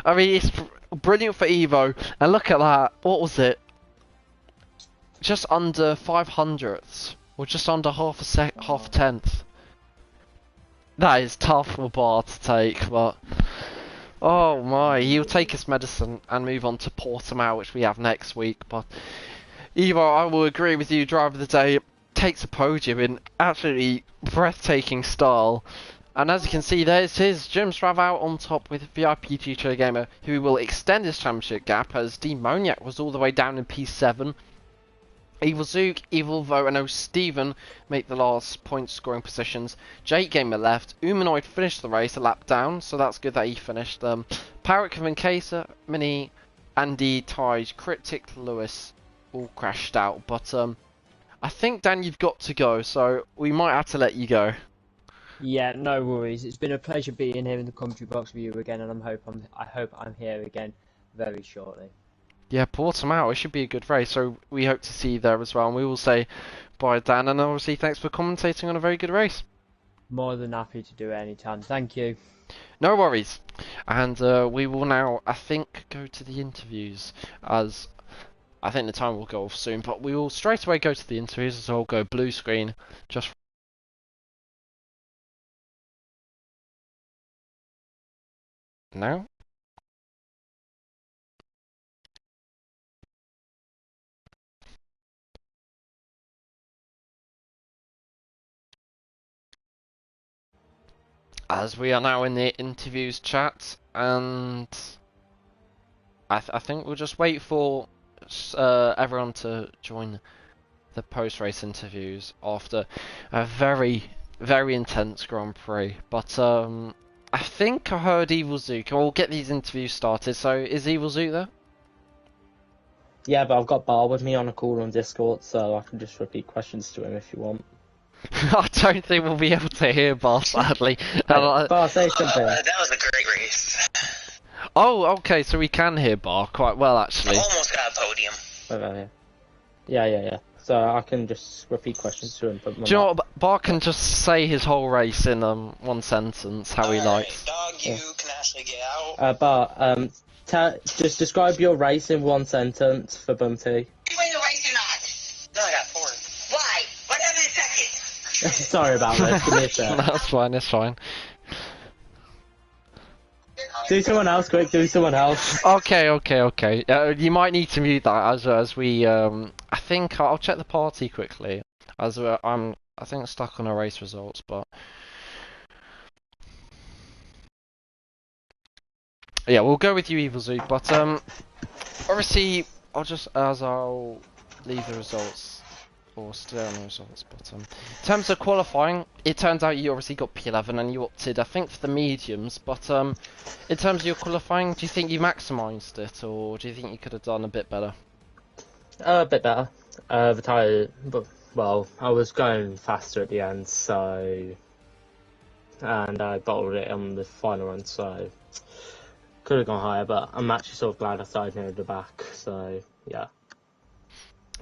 I mean, it's brilliant for Evo. And look at that. What was it? Just under 500ths, or just under half a tenth. That is tough for Bar to take, but oh my, he'll take his medicine and move on to Portimao, which we have next week. But Evo, I will agree with you. Driver of the day takes a podium in absolutely breathtaking style. And as you can see, there's his Jim Strav out on top with VIP GT Gamer, who will extend his championship gap as Demoniac was all the way down in P7. Evil Zook, Evil Voe and Steven make the last point scoring positions. Jake Gamer left. Humanoid finished the race a lap down, so that's good that he finished. Parrot, Kevin Kaser, Mini, Andy, Tige, Cryptic, Lewis all crashed out. But I think, Dan, you've got to go, so we might have to let you go. Yeah, no worries. It's been a pleasure being here in the commentary box with you again, and I hope I'm here again very shortly. Yeah, Portimao, it should be a good race, so we hope to see you there as well. And we will say bye, Dan, and obviously thanks for commentating on a very good race. More than happy to do it anytime. Thank you. No worries. And we will now, I think, go to the interviews, as I think the time will go off soon, but we will straight away go to the interviews, so I'll go blue screen just now. As we are now in the interviews chat, and I think we'll just wait for everyone to join the post-race interviews after a very, very intense Grand Prix. But I think I heard Evil Zook. We'll get these interviews started. So is Evil Zook there? Yeah, but I've got Bar with me on a call on Discord, so I can just repeat questions to him if you want. I don't think we'll be able to hear Bar, sadly. Bar, say something. That was a great race. Oh, okay, so we can hear Bar quite well, actually. Almost got a podium. Okay. Yeah. So I can just repeat questions to him. But Do you know what? Bar can just say his whole race in one sentence, how he likes. Dog, you can actually get out. Bar, just describe your race in one sentence for Bumpy. You win the race or not? No, I got 4. Why? What happened in second? Sorry about this. Give me a sec. That's fine, it's fine. Do someone else, quick. Do someone else. Okay. You might need to mute that as we. I think I'll check the party quickly, as I think stuck on a race results, but yeah, we'll go with you, Evil Zook. But obviously, I'll leave the results or stay on the results. But in terms of qualifying, it turns out you obviously got P11 and you opted, I think, for the mediums. But in terms of your qualifying, do you think you maximised it, or do you think you could have done a bit better? A bit better. The tyre, but well, I was going faster at the end, so and I bottled it on the final run, so could have gone higher. But I'm actually sort of glad I started near the back. So yeah.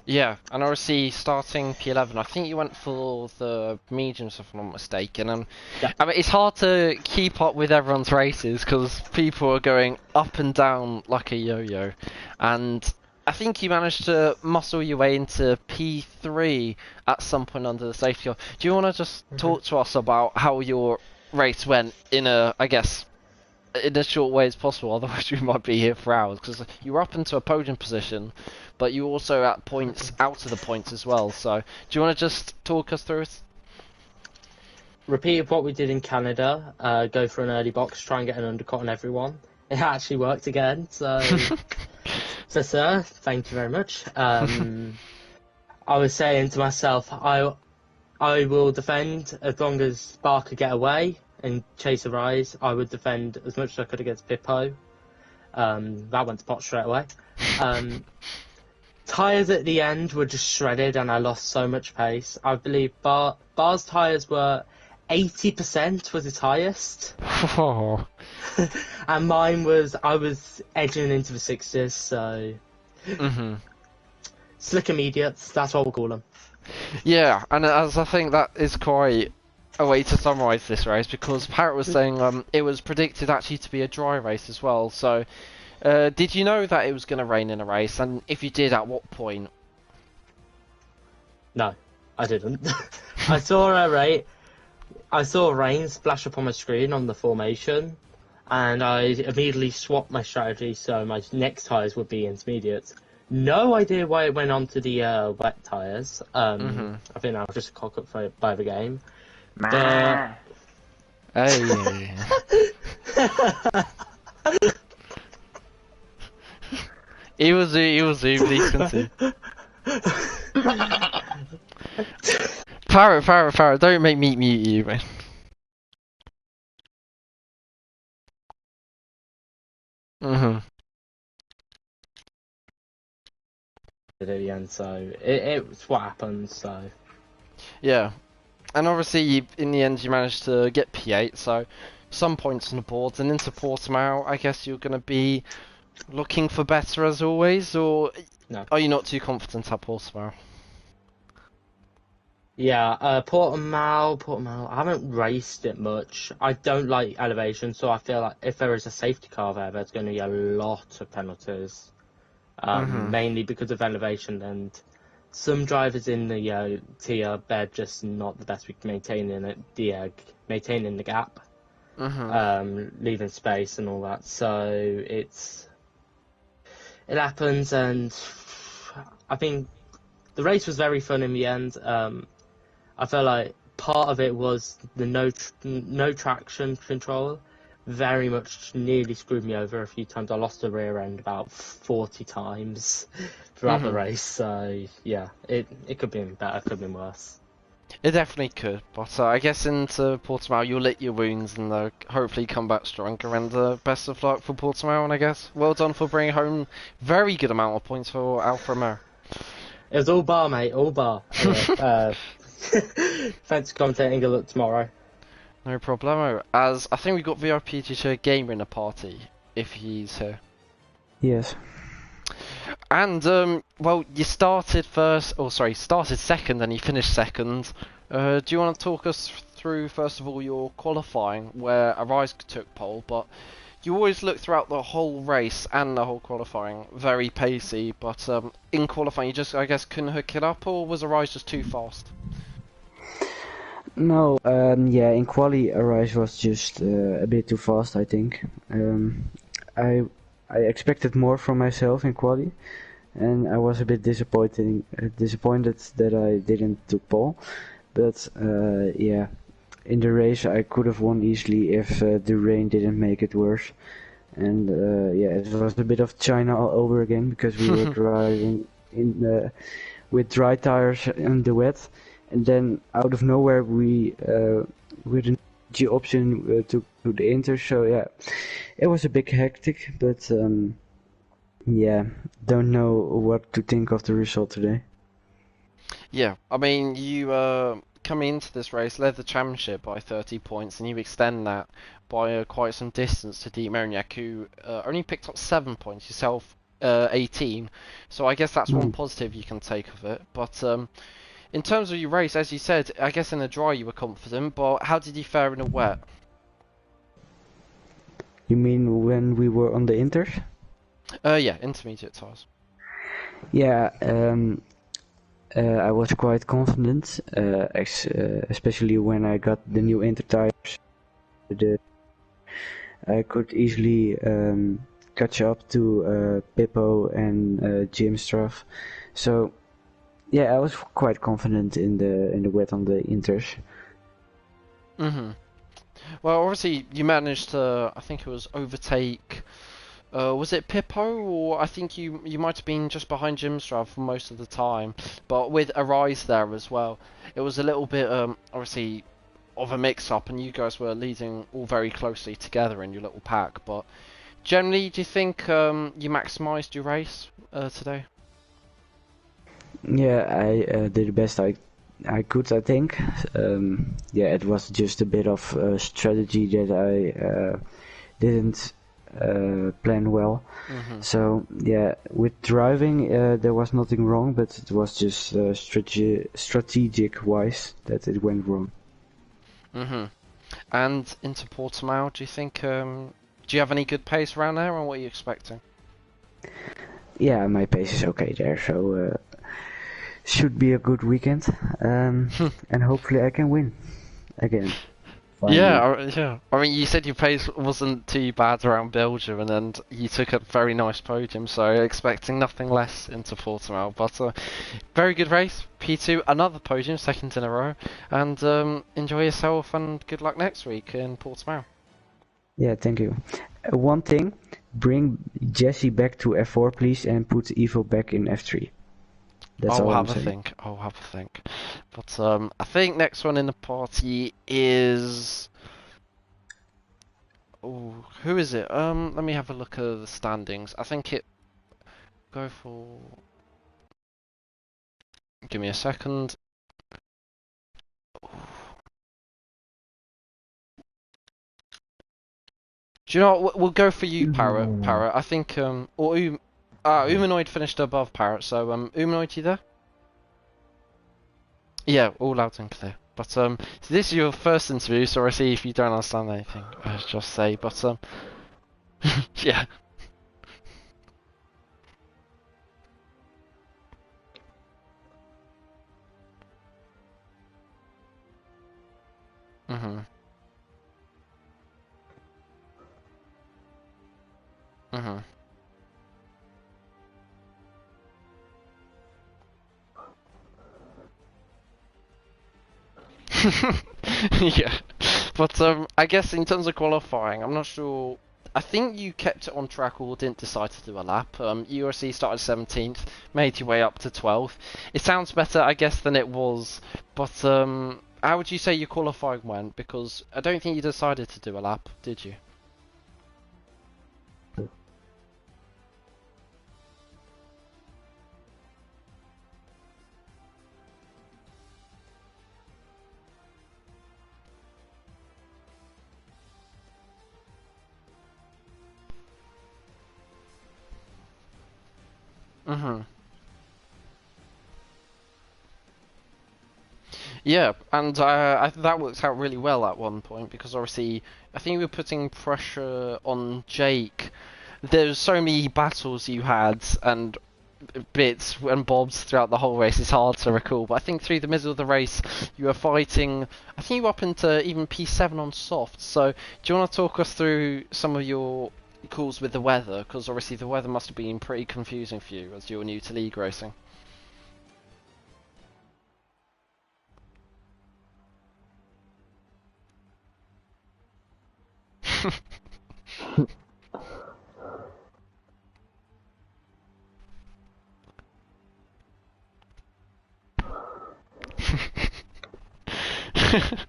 Yeah, and obviously starting P11, I think you went for the mediums if I'm not mistaken. Yeah. I mean, it's hard to keep up with everyone's races because people are going up and down like a yo-yo. And I think you managed to muscle your way into P3 at some point under the safety car. Do you want to just talk to us about how your race went in a short way as possible? Otherwise we might be here for hours, because you were up into a podium position, but you also at points out of the points as well. So do you want to just talk us through it? Repeat what we did in Canada. Go for an early box, try and get an undercut on everyone. It actually worked again, so so sir, thank you very much. I was saying to myself, I will defend as long as Bar could get away and chase a rise. I would defend as much as I could against Pippo. That went to pot straight away. Tyres at the end were just shredded and I lost so much pace. I believe Bar's tyres were 80% was his highest. Oh. And mine I was edging into the 60s, so slick immediates, that's what we'll call them. Yeah, and as I think that is quite a way to summarise this race, because Parrot was saying it was predicted actually to be a dry race as well. So did you know that it was going to rain in a race, and if you did, at what point? No, I didn't. I saw her rate. I saw rain splash up on my screen on the formation, and I immediately swapped my strategy so my next tyres would be intermediates. No idea why it went on to the wet tyres. I think that was just a cock-up by the game. But... Hey. he was please continue. Parrot, don't make me mute you, man. At the end, so it's what happens. So yeah, and obviously in the end you managed to get P8, so some points on the board. And into Portimao, I guess you're going to be looking for better as always, or no. Are you not too confident at Portimao? Yeah, Portimao. I haven't raced it much. I don't like elevation, so I feel like if there is a safety car there's going to be a lot of penalties. Mainly because of elevation, and some drivers in the tier they're just not the best with maintaining the gap, leaving space and all that. So it happens, and I think the race was very fun in the end. I felt like part of it was the no traction control. Very much nearly screwed me over a few times. I lost the rear end about 40 times throughout the race. So yeah, it could have been better, could have been worse. It definitely could, but I guess into Portimao you'll lick your wounds and hopefully come back stronger. And best of luck for Portimao, and I guess well done for bringing home very good amount of points for Alfa Romeo. It was all bar, mate, all bar. Yeah, thanks for commentating. Good luck tomorrow. No problemo. As I think we got VIP to Gamer in the party, if he's here. Yes. And well, you started second, and you finished second. Do you want to talk us through first of all your qualifying, where Arise took pole, but you always look throughout the whole race and the whole qualifying very pacey, but in qualifying you just I guess couldn't hook it up, or was Arise just too fast? No, yeah, in quali Arise was just a bit too fast, I think. I expected more from myself in quali, and I was a bit disappointed that I didn't took pole. But yeah, in the race I could have won easily if the rain didn't make it worse. And yeah, it was a bit of China all over again, because we were driving with dry tires in the wet. And then out of nowhere we with the option to the Inter, so yeah, it was a bit hectic, but yeah, don't know what to think of the result today. Yeah, I mean you coming into this race led the championship by 30 points, and you extend that by quite some distance to Deep Marignac, who only picked up 7 points, yourself 18, so I guess that's one positive you can take of it. But in terms of your race, as you said, I guess in the dry you were confident, but how did you fare in the wet? You mean when we were on the Inters? Yeah, intermediate tires. Yeah, I was quite confident, especially when I got the new Inter tires. I could easily catch up to Pippo and Jim Struff, so yeah, I was quite confident in the wet on the Inters. Well, obviously you managed to, I think it was overtake. Was it Pippo, or I think you might have been just behind Jim Stroud for most of the time, but with Arise there as well, it was a little bit obviously of a mix-up, and you guys were leading all very closely together in your little pack. But generally, do you think you maximised your race today? Yeah, I did the best I could, I think. Yeah, it was just a bit of strategy that I didn't plan well. So yeah, with driving there was nothing wrong, but it was just strategic wise that it went wrong. And into Portimao, do you think do you have any good pace around there, and what are you expecting? Yeah, my pace is okay there, so should be a good weekend, and hopefully I can win again. finally. Yeah. I mean, you said your pace wasn't too bad around Belgium, and then you took a very nice podium. So expecting nothing less into Portimao. But very good race, P2, another podium, second in a row, and enjoy yourself and good luck next week in Portimao. Yeah, thank you. One thing, bring Jesse back to F4 please and put Evo back in F3. That's all I'm saying. I'll have a think. But I think next one in the party is. Oh, who is it? Let me have a look at the standings. I think it. Go for. Give me a second. Do you know what? We'll go for you, Parrot. Parrot. I think or Humanoid finished above Parrot. So Humanoid, you there? Yeah, all loud and clear. But so this is your first interview, so I see if you don't understand anything, I just say. But yeah. Mhm. Mhm. Yeah, but I guess in terms of qualifying, I'm not sure. I think you kept it on track or didn't decide to do a lap. URC started 17th, made your way up to 12th. It sounds better, I guess, than it was. But how would you say your qualifying went? Because I don't think you decided to do a lap, did you? Mhm. Yeah, and that worked out really well at one point because obviously I think we were putting pressure on Jake. There's so many battles you had and bits and bobs throughout the whole race. It's hard to recall, but I think through the middle of the race you were fighting. I think you were up into even P7 on soft. So do you want to talk us through some of your calls with the weather? Because obviously the weather must have been pretty confusing for you as you're new to league racing.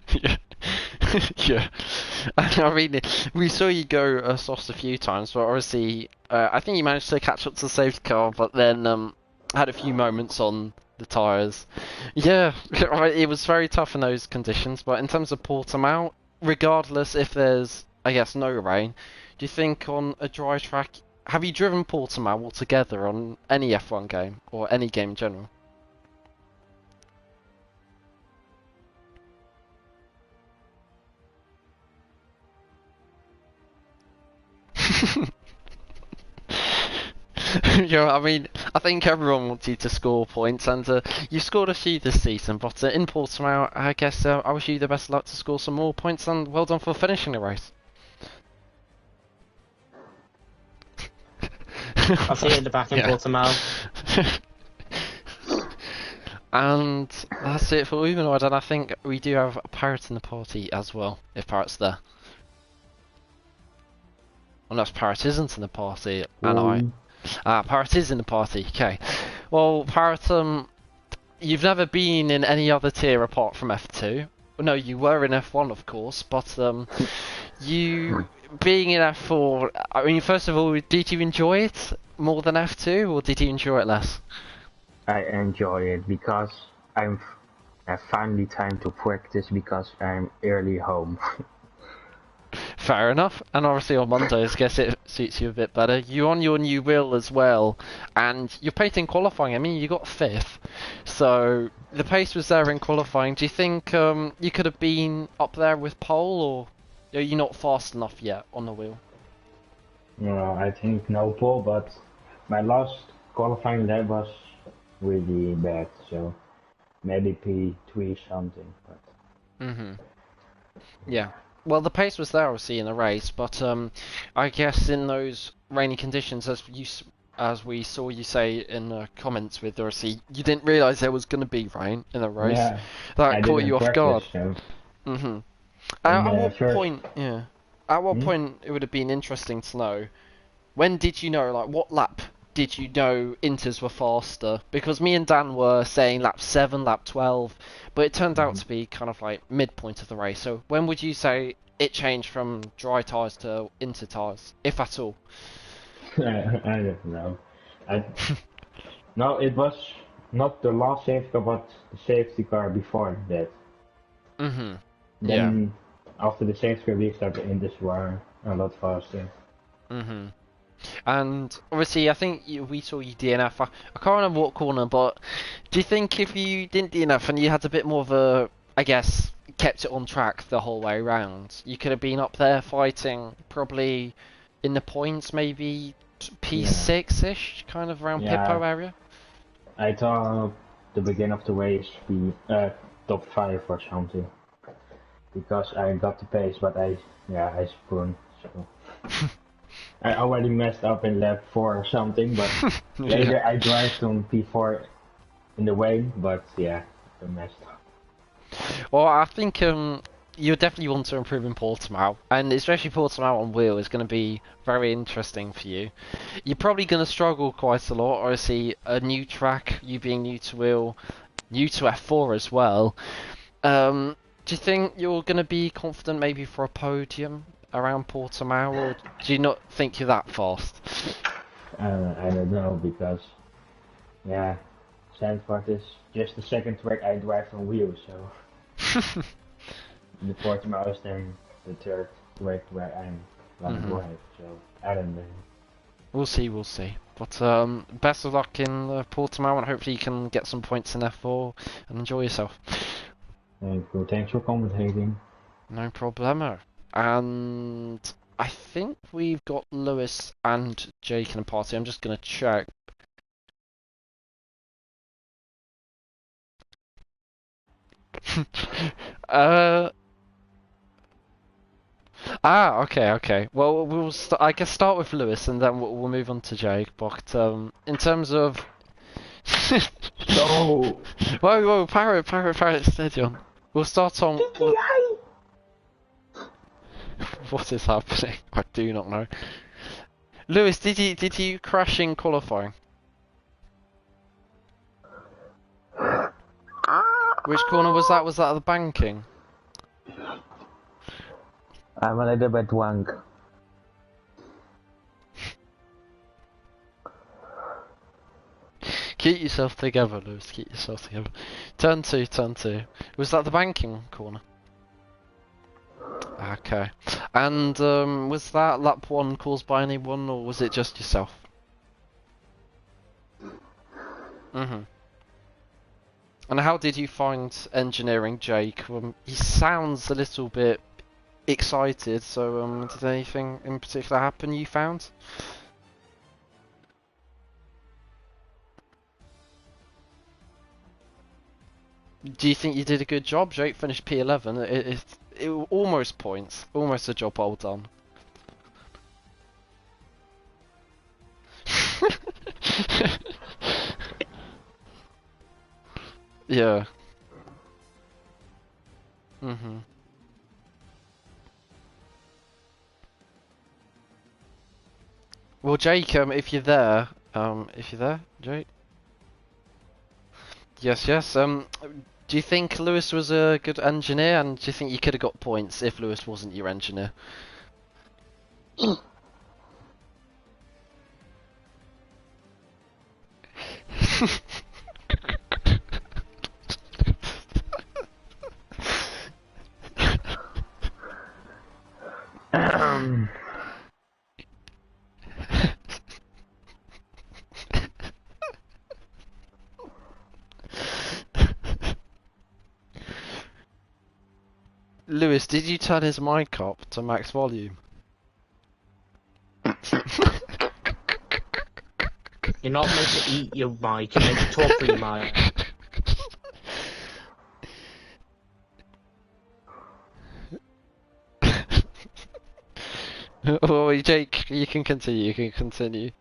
Yeah. Yeah. I mean, we saw you go soft a few times, but obviously, I think you managed to catch up to the safety car, but then had a few moments on the tyres. Yeah, it was very tough in those conditions, but in terms of Portimao, regardless if there's, I guess, no rain, do you think on a dry track, have you driven Portimao altogether on any F1 game, or any game in general? Yeah, I mean, I think everyone wants you to score points, and you've scored a few this season, but in Portimao, I guess I wish you the best luck to score some more points, and well done for finishing the race. I'll see you at the back in Yeah. Portimao. And that's it for Humanoid, and I think we do have a Parrot in the party as well, if Parrot's there. Unless Parrot isn't in the party, and Parrot is in the party, okay. Well, Parrot, you've never been in any other tier apart from F2. No, you were in F1, of course, but you being in F4, I mean, first of all, did you enjoy it more than F2, or did you enjoy it less? I enjoy it because I have finally time to practice because I'm early home. Fair enough, and obviously on Mondays, I guess it suits you a bit better. You're on your new wheel as well, and your pace in qualifying, I mean, you got 5th, so the pace was there in qualifying. Do you think you could have been up there with pole, or are you not fast enough yet on the wheel? No, I think no pole, but my last qualifying lap was really bad, so maybe P3 something. But Mm-hmm. Yeah. Well, the pace was there, obviously, in the race, but I guess in those rainy conditions, as we saw you say in the comments with Dorsey, you didn't realise there was going to be rain in the race. Yeah, That I caught didn't you off practice, guard. so hmm in At the what first. point? Yeah. At what Hmm? point it would have been interesting to know. When did you know, like, what lap did you know Inters were faster? Because me and Dan were saying lap 7, lap 12, but it turned out Mhm. to be kind of like midpoint of the race. So when would you say it changed from dry tyres to Inter tyres, if at all? I don't know. I No, it was not the last safety car, but the safety car before that. hmm Yeah. Then after the safety car restart, the Indus were a lot faster. hmm And obviously, I think we saw you DNF. I can't remember what corner, but do you think if you didn't DNF and you had a bit more of a, I guess, kept it on track the whole way around, you could have been up there fighting probably in the points, maybe Yeah, P6-ish, kind of around yeah. Pippo area? I thought the beginning of the race be top 5 or something because I got the pace, but I spun. So I already messed up in lap 4 or something, but Yeah. later I drove on P4 in the way, but yeah, I messed up. Well, I think you definitely want to improve in Portimao, and especially Portimao on wheel is going to be very interesting for you. You're probably going to struggle quite a lot. Obviously, a new track, you being new to wheel, new to F4 as well. Do you think you're going to be confident maybe for a podium around Portimao, or do you not think you're that fast? I don't know because yeah, Zandvoort is just the second track I drive on wheels, so the Portimao is then the third track where I'm gonna hmm drive. So I don't know. We'll see, we'll see. But best of luck in Portimao, and hopefully you can get some points in F4 and enjoy yourself. Thanks for commentating. No problemo. And I think we've got Lewis and Jake in the party. I'm just gonna check. uh. Okay, okay. Well, I guess start with Lewis, and then we'll move on to Jake. But in terms of, So whoa, parrot, steady on. We'll start on. What is happening? I do not know. Lewis, did you crash in qualifying? Which corner was that? Was that the banking? I'm a little bit drunk. Keep yourself together, Lewis. Keep yourself together. Turn two, turn two. Was that the banking corner? Okay. And was that lap one caused by anyone, or was it just yourself? Mhm. And how did you find engineering, Jake? He sounds a little bit excited. So did anything in particular happen you found? Do you think you did a good job? Jake finished P11. It almost points. Almost a job well done. Yeah. Mhm. Well, Jake, if you're there, Jake. Yes, yes. Do you think Lewis was a good engineer, and do you think you could have got points if Lewis wasn't your engineer? Lewis, did you turn his mic up to max volume? You're not meant to eat your mic, you're meant to talk through your mic. Oh, Jake, you can continue. You can continue.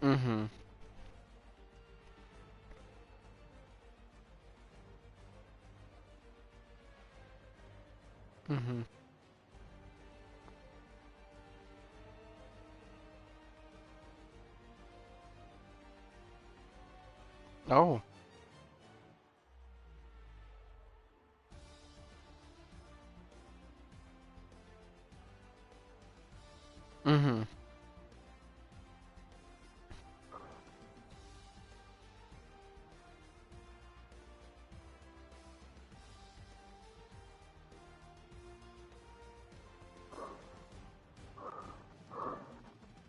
Mhm. Mhm. Oh. Mhm.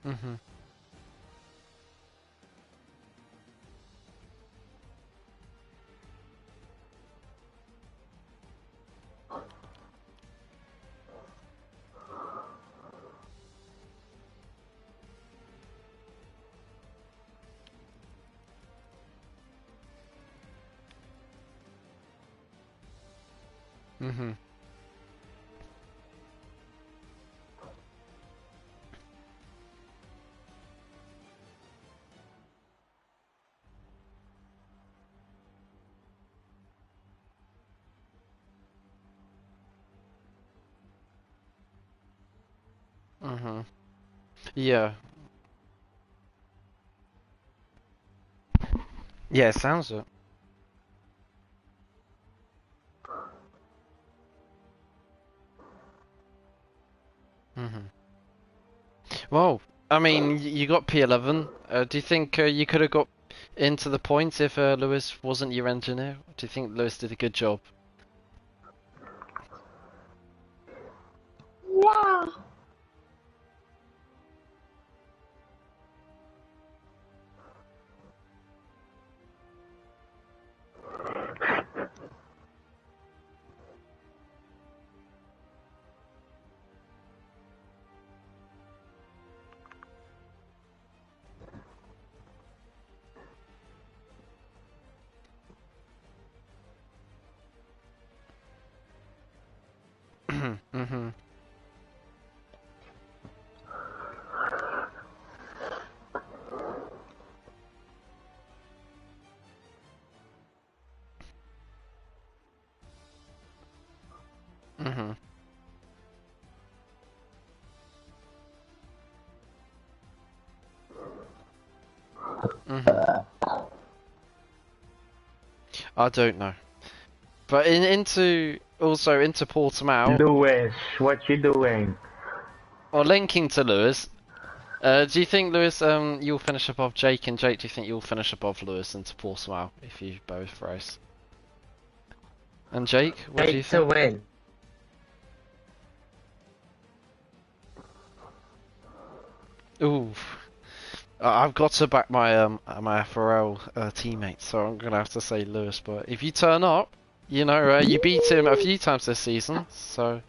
Mhm. Mhm. Mhm. Yeah. Yeah, it sounds it. Mhm. Well, I mean, you got P11. Do you think you could have got into the points if Lewis wasn't your engineer? Do you think Lewis did a good job? Mhm. Mhm. Mhm. I don't know. But into Portimao, Lewis, what you doing? or linking to Lewis, do you think Lewis you'll finish above Jake, and Jake, do you think you'll finish above Lewis into Portimao if you both race? And Jake, what do you Jake to think? win. Ooh. I've got to back my FRL teammates, so I'm gonna have to say Lewis. But if you turn up, you beat him a few times this season, so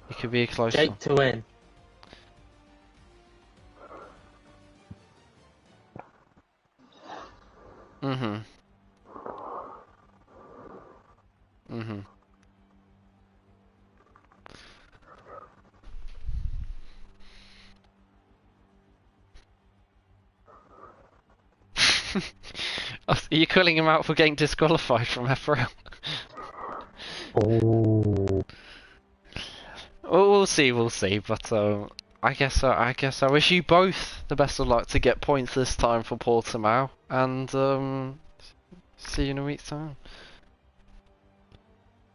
it could be a close one. Jake to win. Mhm. Mhm. Are you calling him out for getting disqualified from FRL? Oh. Well, we'll see. But I wish you both the best of luck to get points this time for Portimao, and see you in a week's time.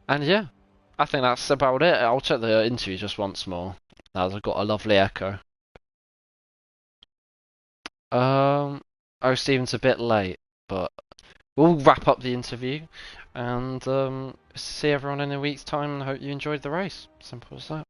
And yeah, I think that's about it. I'll check the interview just once more, as I've got a lovely echo. Oh, Stephen's a bit late, but we'll wrap up the interview and see everyone in a week's time, and hope you enjoyed the race. Simple as that.